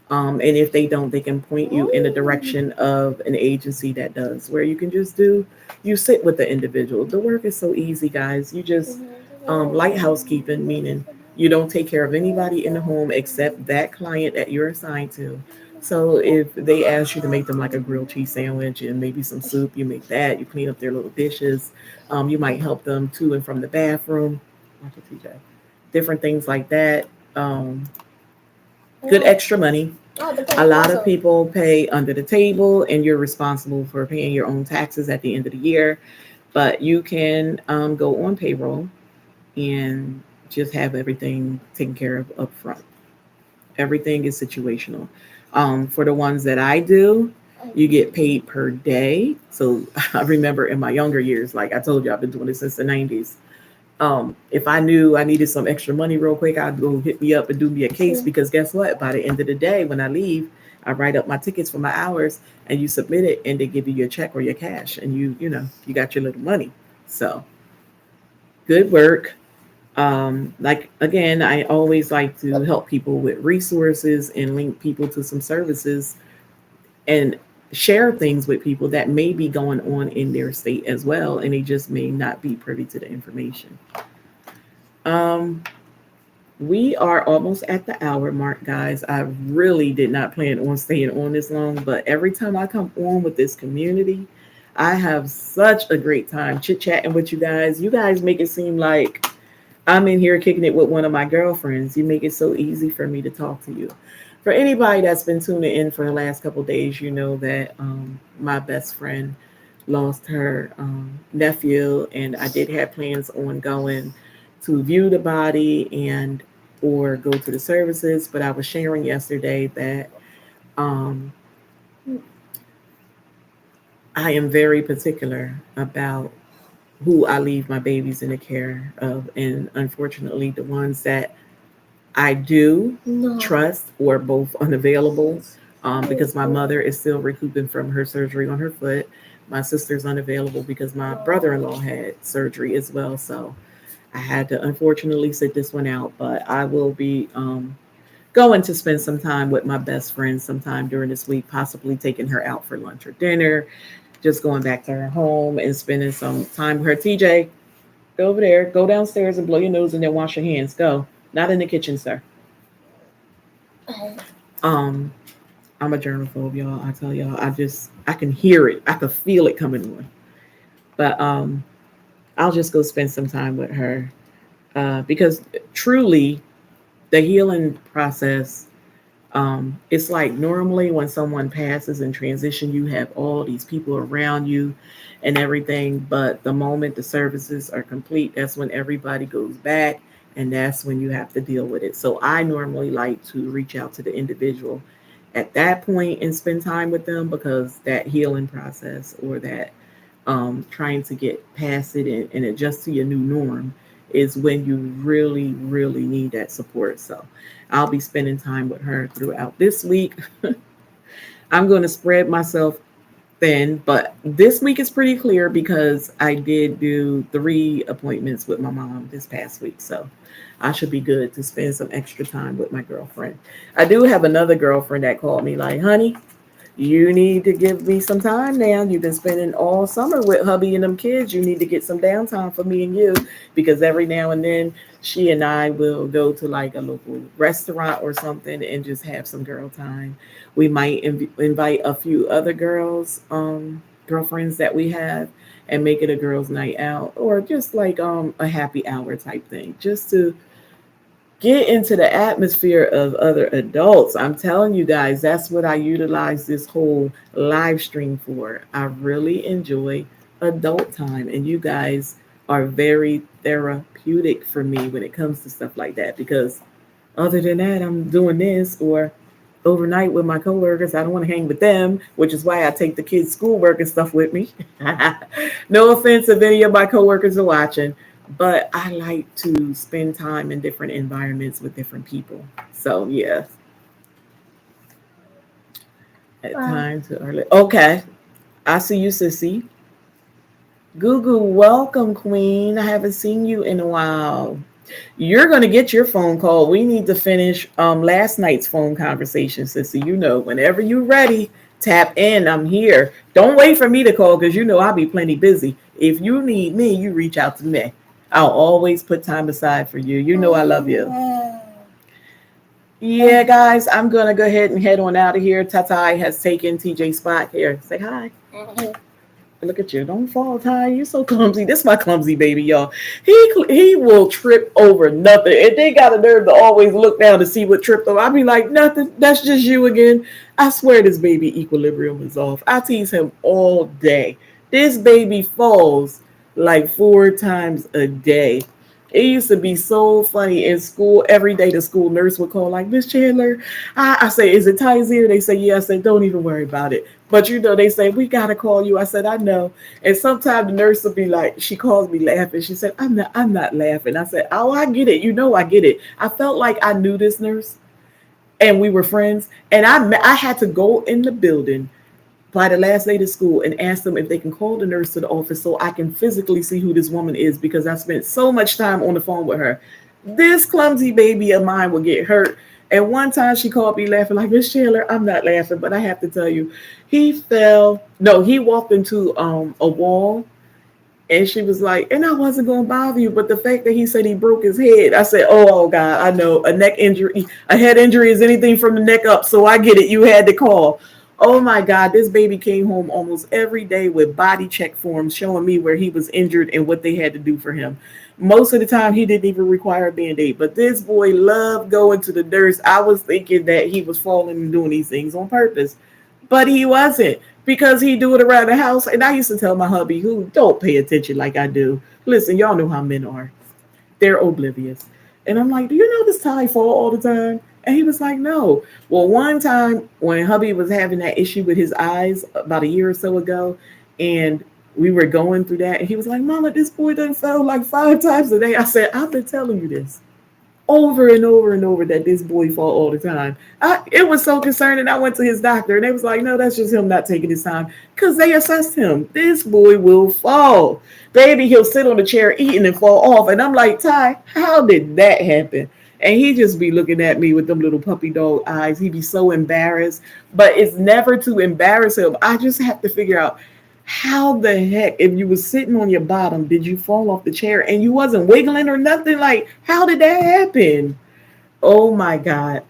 And if they don't, they can point you in the direction of an agency that does, where you can just do, you sit with the individual. The work is so easy, guys. You just, light housekeeping, meaning you don't take care of anybody in the home except that client that you're assigned to. So if they ask you to make them like a grilled cheese sandwich and maybe some soup, you make that. You clean up their little dishes. You might help them to and from the bathroom. Watch it, TJ. Different things like that. Good extra money. A lot of people pay under the table, and you're responsible for paying your own taxes at the end of the year. But you can go on payroll and just have everything taken care of up front. Everything is situational. For the ones that I do, you get paid per day. So I remember in my younger years, like I told you, I've been doing this since the 90s. If I knew I needed some extra money real quick, I'd go hit me up and do me a case because guess what? By the end of the day, when I leave, I write up my tickets for my hours and you submit it and they give you your check or your cash and you got your little money. So good work. Like again, I always like to help people with resources and link people to some services and share things with people that may be going on in their state as well, and they just may not be privy to the information. Um, we are almost at the hour mark, guys. I really did not plan on staying on this long, but every time I come on with this community, I have such a great time chit chatting with you guys. You guys make it seem like I'm in here kicking it with one of my girlfriends. You make it so easy for me to talk to you. For anybody that's been tuning in for the last couple of days, you know that my best friend lost her nephew, and I did have plans on going to view the body and or go to the services. But I was sharing yesterday that um, I am very particular about who I leave my babies in the care of, and unfortunately, the ones that I do trust or both unavailable because my mother is still recouping from her surgery on her foot. My sister's unavailable because my brother in law had surgery as well. So I had to unfortunately sit this one out, but I will be going to spend some time with my best friend sometime during this week, possibly taking her out for lunch or dinner, just going back to her home and spending some time with her. TJ, go over there, go downstairs and blow your nose and then wash your hands. Go. Not in the kitchen, sir. Um, I'm a germaphobe, y'all. I tell y'all, I can hear it. I can feel it coming on. But I'll just go spend some time with her because truly the healing process, it's like normally when someone passes in transition, you have all these people around you and everything. But the moment the services are complete, that's when everybody goes back, and that's when you have to deal with it. So I normally like to reach out to the individual at that point and spend time with them, because that healing process, or that trying to get past it and adjust to your new norm, is when you really, really need that support. So I'll be spending time with her throughout this week. I'm going to spread myself thin, but this week is pretty clear because I did do 3 appointments with my mom this past week. So I should be good to spend some extra time with my girlfriend. I do have another girlfriend that called me like, honey, you need to give me some time now. You've been spending all summer with hubby and them kids. You need to get some downtime for me and you, because every now and then she and I will go to like a local restaurant or something and just have some girl time. We might invite a few other girls, girlfriends that we have, and make it a girls' night out, or just like a happy hour type thing, just to get into the atmosphere of other adults. I'm telling you guys, that's what I utilize this whole live stream for. I really enjoy adult time, and you guys are very therapeutic for me when it comes to stuff like that, because other than that, I'm doing this or overnight with my coworkers. I don't want to hang with them, which is why I take the kids' schoolwork and stuff with me. No offense if any of my coworkers are watching, but I like to spend time in different environments with different people. So yeah, at time to early. Okay, I see you, sissy. Gugu, welcome, Queen. I haven't seen you in a while. You're going to get your phone call. We need to finish last night's phone conversation, sissy. You know, whenever you're ready, tap in. I'm here. Don't wait for me to call, because you know I'll be plenty busy. If you need me, you reach out to me. I'll always put time aside for you. You know I love you. Yeah, guys, I'm going to go ahead and head on out of here. Tatai has taken TJ's spot here. Say hi. Look at you. Don't fall, Ty. You're so clumsy. This is my clumsy baby, y'all. He will trip over nothing. And they got a nerve to always look down to see what tripped over. I'll be like, nothing. That's just you again. I swear this baby equilibrium is off. I tease him all day. This baby falls like 4 times a day. It used to be so funny in school. Every day the school nurse would call like, Miss Chandler. I say, is it Ty's ear? They say, yeah. I said, don't even worry about it. But you know, they say, we got to call you. I said, I know. And sometimes the nurse will be like, she calls me laughing. She said, I'm not laughing. I said, oh, I get it. You know, I get it. I felt like I knew this nurse and we were friends. And I had to go in the building by the last day of school and ask them if they can call the nurse to the office so I can physically see who this woman is, because I spent so much time on the phone with her. This clumsy baby of mine will get hurt. And one time she called me laughing like, Miss Chandler, I'm not laughing, but I have to tell you, he fell. No, he walked into a wall. And she was like, and I wasn't going to bother you. But the fact that he said he broke his head, I said, oh, God, I know. A neck injury, a head injury is anything from the neck up. So I get it. You had to call. Oh, my God. This baby came home almost every day with body check forms showing me where he was injured and what they had to do for him. Most of the time, he didn't even require a Band-Aid. But this boy loved going to the nurse. I was thinking that he was falling and doing these things on purpose. But he wasn't, because he do it around the house. And I used to tell my hubby, who don't pay attention like I do, listen, y'all know how men are. They're oblivious. And I'm like, do you know this Ty fall all the time? And he was like, no. Well, one time when hubby was having that issue with his eyes about a year or so ago, and we were going through that, and he was like, Mama, this boy done fell like 5 times a day. I said, I've been telling you this over and over and over that this boy fall all the time. It was so concerning. I went to his doctor and they was like, no, that's just him not taking his time, because they assessed him. This boy will fall. Baby, he'll sit on the chair eating and fall off. And I'm like, Ty, how did that happen? And he just be looking at me with them little puppy dog eyes. He'd be so embarrassed. But it's never to embarrass him. I just have to figure out, how the heck, if you was sitting on your bottom, did you fall off the chair and you wasn't wiggling or nothing? Like, how did that happen? Oh my God.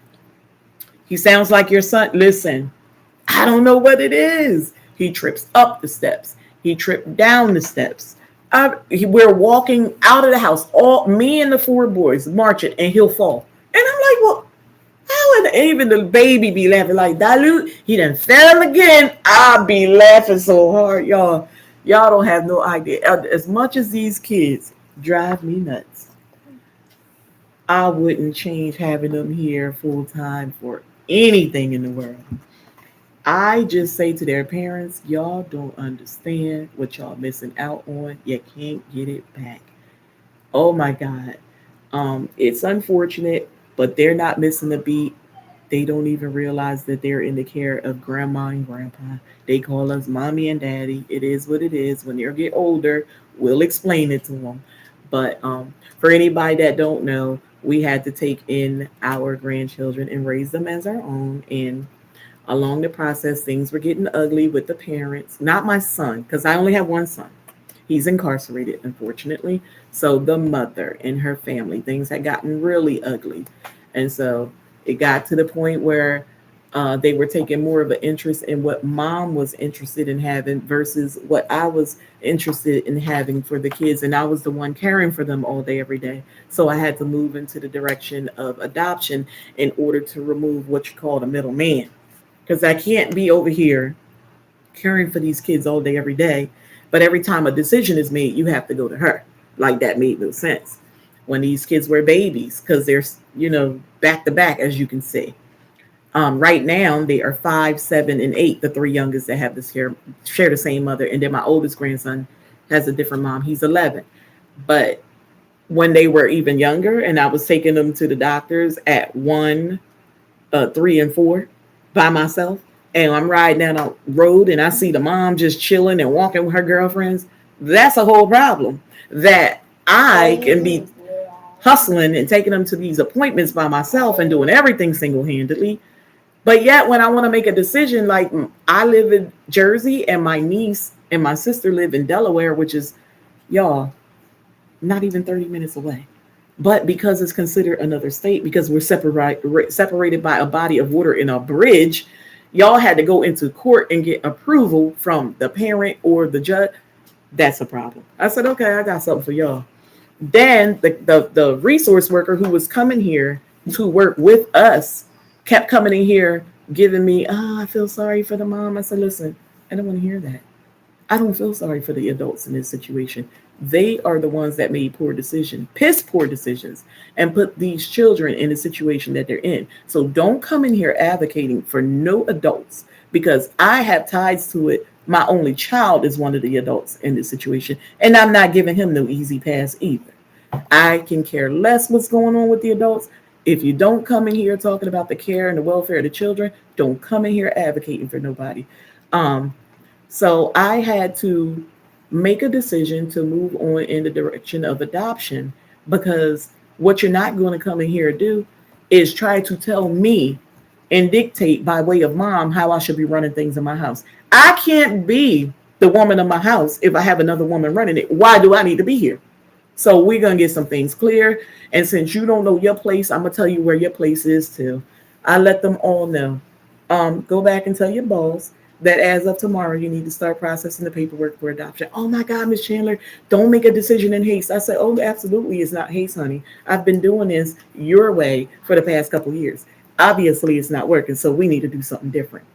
He sounds like your son. Listen, I don't know what it is. He trips up the steps. He tripped down the steps. We're walking out of the house, all me and the 4 boys marching, and he'll fall. I'm like, well, how would even the baby be laughing like dilute? He done fell again. I be laughing so hard, y'all. Y'all don't have no idea. As much as these kids drive me nuts, I wouldn't change having them here full time for anything in the world. I just say to their parents, y'all don't understand what y'all missing out on. You can't get it back. Oh my God. It's unfortunate, but they're not missing a beat. They don't even realize that they're in the care of grandma and grandpa. They call us mommy and daddy. It is what it is. When they get older, we'll explain it to them. But for anybody that don't know, we had to take in our grandchildren and raise them as our own. And along the process, things were getting ugly with the parents. Not my son, because I only have one son. He's incarcerated, unfortunately. So the mother and her family, things had gotten really ugly. And so it got to the point where they were taking more of an interest in what mom was interested in having versus what I was interested in having for the kids. And I was the one caring for them all day, every day. So I had to move into the direction of adoption in order to remove what you call the middleman. Because I can't be over here caring for these kids all day, every day. But every time a decision is made, you have to go to her. Like that made no sense. When these kids were babies, because they're, back to back, as you can see. Right now, they are 5, 7, and 8, the three youngest that have this share the same mother. And then my oldest grandson has a different mom. He's 11. But when they were even younger, and I was taking them to the doctors at 1, 3, and 4 by myself, and I'm riding down a road and I see the mom just chilling and walking with her girlfriends, that's a whole problem. That I can be hustling and taking them to these appointments by myself and doing everything single handedly. But yet, when I want to make a decision, like I live in Jersey and my niece and my sister live in Delaware, which is, y'all, not even 30 minutes away. But because it's considered another state, because we're separated by a body of water in a bridge, y'all had to go into court and get approval from the parent or the judge. That's a problem. I said, okay, I got something for y'all. Then the resource worker who was coming here to work with us kept coming in here giving me, I feel sorry for the mom. I said, listen, I don't want to hear that. I don't feel sorry for the adults in this situation. They are the ones that made piss poor decisions, and put these children in the situation that they're in. So don't come in here advocating for no adults because I have ties to it. My only child is one of the adults in this situation, and I'm not giving him no easy pass either. I can care less what's going on with the adults. If you don't come in here talking about the care and the welfare of the children, don't come in here advocating for nobody. Um, so I had to make a decision to move on in the direction of adoption because what you're not going to come in here and do is try to tell me and dictate by way of mom how I should be running things in my house. I can't be the woman of my house if I have another woman running it. Why do I need to be here? So we're going to get some things clear. And since you don't know your place, I'm going to tell you where your place is too. I let them all know. Go back and tell your boss that as of tomorrow, you need to start processing the paperwork for adoption. Oh my God, Miss Chandler, don't make a decision in haste. I said, oh, absolutely, it's not haste, honey. I've been doing this your way for the past couple of years. Obviously, it's not working, so we need to do something different.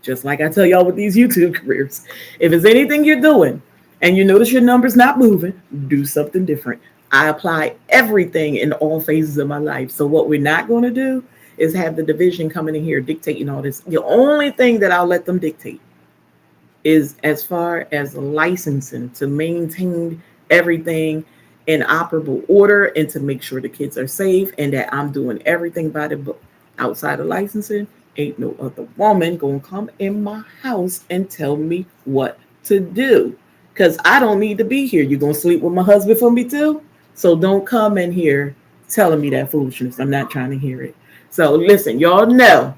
Just like I tell y'all with these YouTube careers. If it's anything you're doing and you notice your numbers not moving, do something different. I apply everything in all phases of my life. So what we're not going to do is have the division coming in here dictating all this. The only thing that I'll let them dictate is as far as licensing to maintain everything in operable order and to make sure the kids are safe and that I'm doing everything by the book. Outside of licensing, ain't no other woman gonna come in my house and tell me what to do. Cause I don't need to be here. You gonna sleep with my husband for me too? So don't come in here telling me that foolishness. I'm not trying to hear it. So listen, y'all know,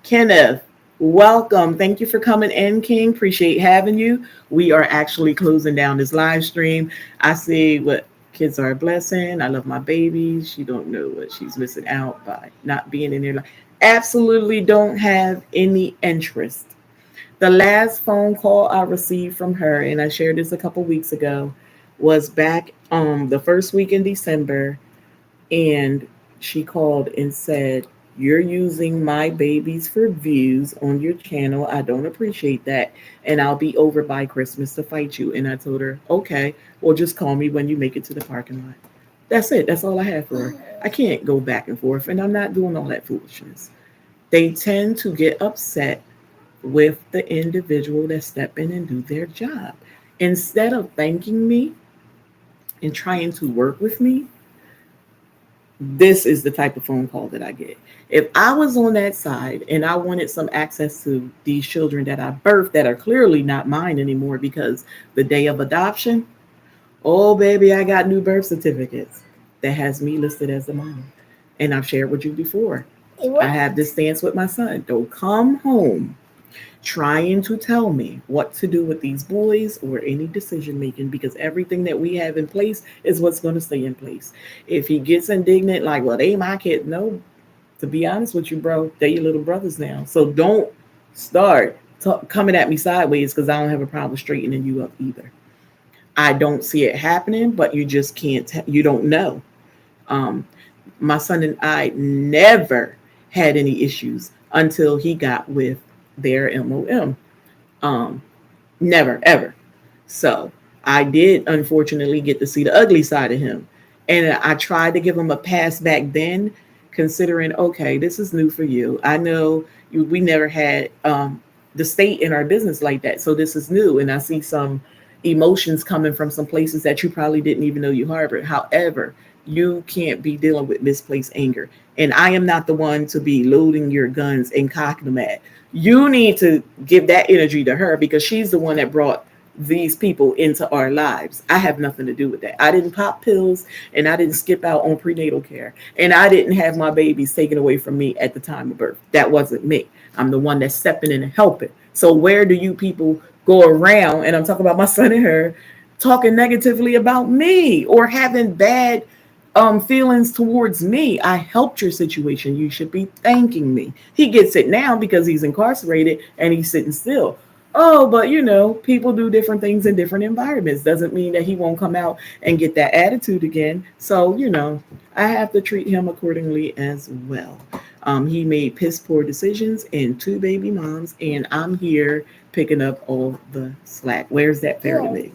Kenneth, welcome. Thank you for coming in, King. Appreciate having you. We are actually closing down this live stream. I see what kids are a blessing. I love my baby. She don't know what she's missing out by not being in there. Absolutely don't have any interest. The last phone call I received from her, and I shared this a couple weeks ago, was back the first week in December, and She called and said, "You're using my babies for views on your channel. I don't appreciate that. And I'll be over by Christmas to fight you." And I told her, "Okay, well, just call me when you make it to the parking lot." That's it. That's all I have for her. I can't go back and forth, and I'm not doing all that foolishness. They tend to get upset with the individual that step in and do their job. Instead of thanking me and trying to work with me, this is the type of phone call that I get. If I was on that side and I wanted some access to these children that I birthed that are clearly not mine anymore because the day of adoption, oh baby, I got new birth certificates that has me listed as the mom. And I've shared with you before. It I have worked. this stance with my son. Don't come home trying to tell me what to do with these boys or any decision making because everything that we have in place is what's going to stay in place. If he gets indignant, like, well, they my kid, no, to be honest with you, bro, they your little brothers now. So don't start coming at me sideways because I don't have a problem straightening you up either. I don't see it happening, but you just can't, you don't know. Um, my son and I never had any issues until he got with their MOM. Um, Never, ever. So I did unfortunately get to see the ugly side of him. And I tried to give him a pass back then, considering, okay, this is new for you. I know we never had the state in our business like that. So this is new. And I see some emotions coming from some places that you probably didn't even know you harbored. However, you can't be dealing with misplaced anger. And I am not the one to be loading your guns and cocking them at. You need to give that energy to her because she's the one that brought these people into our lives. I have nothing to do with that. I didn't pop pills and I didn't skip out on prenatal care. And I didn't have my babies taken away from me at the time of birth. That wasn't me. I'm the one that's stepping in and helping. So where do you people go around, and I'm talking about my son and her, talking negatively about me or having bad feelings towards me? I helped your situation. You should be thanking me. He gets it now because he's incarcerated and he's sitting still. Oh, but people do different things in different environments. Doesn't mean that he won't come out and get that attitude again. So, I have to treat him accordingly as well. He made piss poor decisions and two baby moms, and I'm here picking up all the slack. Where's that fairy Good. lady?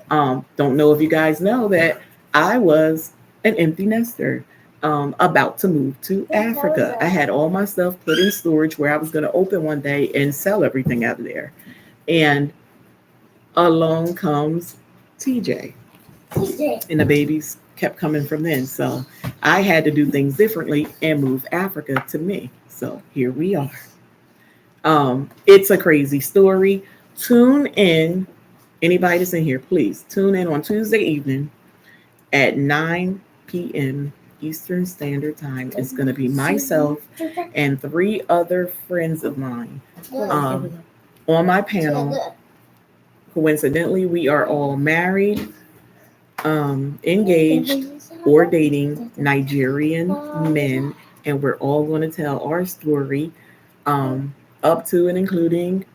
Don't know if you guys know that I was an empty nester, about to move to Africa. I had all my stuff put in storage where I was going to open one day and sell everything out of there. And along comes TJ, TJ. and the babies kept coming from then. So I had to do things differently and move Africa to me. So here we are. It's a crazy story. Tune in. Anybody that's in here, please tune in on Tuesday evening at 9 p.m. Eastern Standard Time. It's going to be myself and three other friends of mine on my panel. Coincidentally, we are all married, engaged, or dating Nigerian men, and we're all going to tell our story, up to and including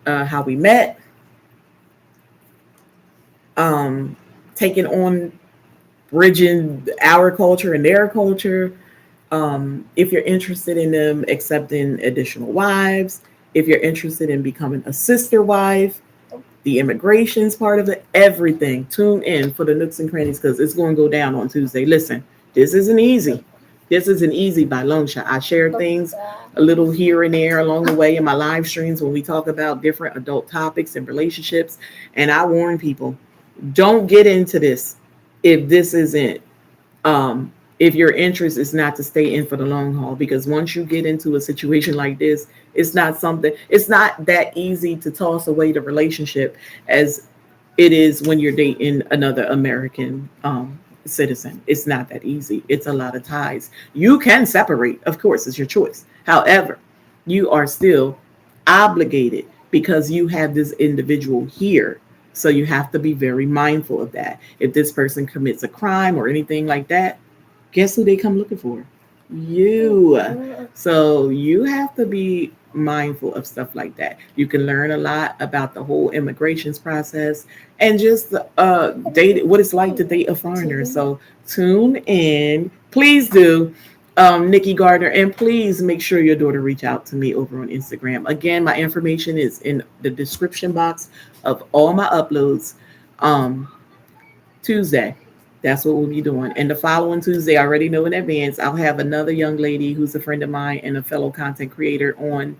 how we met, um, taking on bridging our culture and their culture. If you're interested in them accepting additional wives, if you're interested in becoming a sister wife, the immigrations part of it, everything. Tune in for the nooks and crannies because it's going to go down on Tuesday. Listen, this isn't easy. This isn't easy by long shot. I share things a little here and there along the way in my live streams when we talk about different adult topics and relationships. And I warn people, don't get into this if this isn't if your interest is not to stay in for the long haul, because once you get into a situation like this, it's not that easy to toss away the relationship as it is when you're dating another American citizen. It's not that easy. It's a lot of ties. You can separate, of course, it's your choice. However, you are still obligated because you have this individual here. So you have to be very mindful of that. If this person commits a crime or anything like that, guess who they come looking for? You. So you have to be mindful of stuff like that. You can learn a lot about the whole immigrations process and just date what it's like to date a foreigner. So tune in, please do. Nikki Gardner, and please make sure your daughter reach out to me over on Instagram. Again, my information is in the description box of all my uploads. Um, Tuesday. That's what we'll be doing. And the following Tuesday, I already know in advance, I'll have another young lady who's a friend of mine and a fellow content creator on.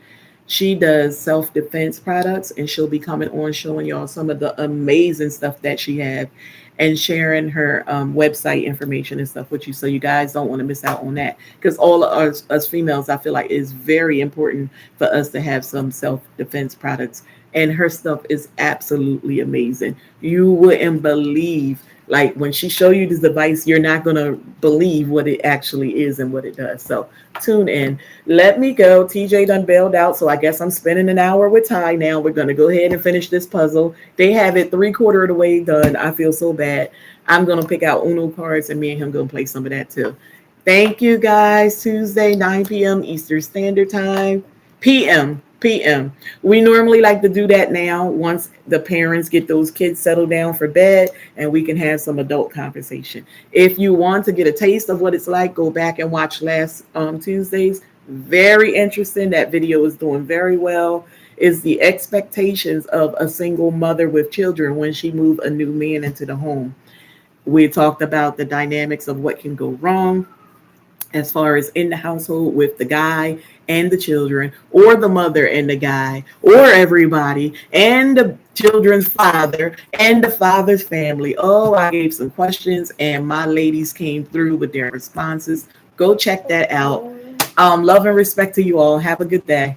She does self defense products, and she'll be coming on showing y'all some of the amazing stuff that she have and sharing her website information and stuff with you. So you guys don't want to miss out on that, because all of us females, I feel like, is very important for us to have some self defense products. And her stuff is absolutely amazing. You wouldn't believe, like, when she show you this device, you're not gonna believe what it actually is and what it does. So tune in. Let me go. TJ done bailed out, so I guess I'm spending an hour with Ty now. We're gonna go ahead and finish this puzzle. They have it 3/4 of the way done. I feel so bad. I'm gonna pick out Uno cards, and me and him gonna play some of that too. Thank you guys. Tuesday, 9 p.m. Eastern Standard Time. PM. We normally like to do that now once the parents get those kids settled down for bed and we can have some adult conversation. If you want to get a taste of what it's like, go back and watch last Tuesday's. Very interesting. That video is doing very well. Is the expectations of a single mother with children when she moved a new man into the home. We talked about the dynamics of what can go wrong as far as in the household with the guy and the children, or the mother and the guy, or everybody, and the children's father and the father's family. Oh, I gave some questions and my ladies came through with their responses. Go check that out. Love and respect to you all. Have a good day.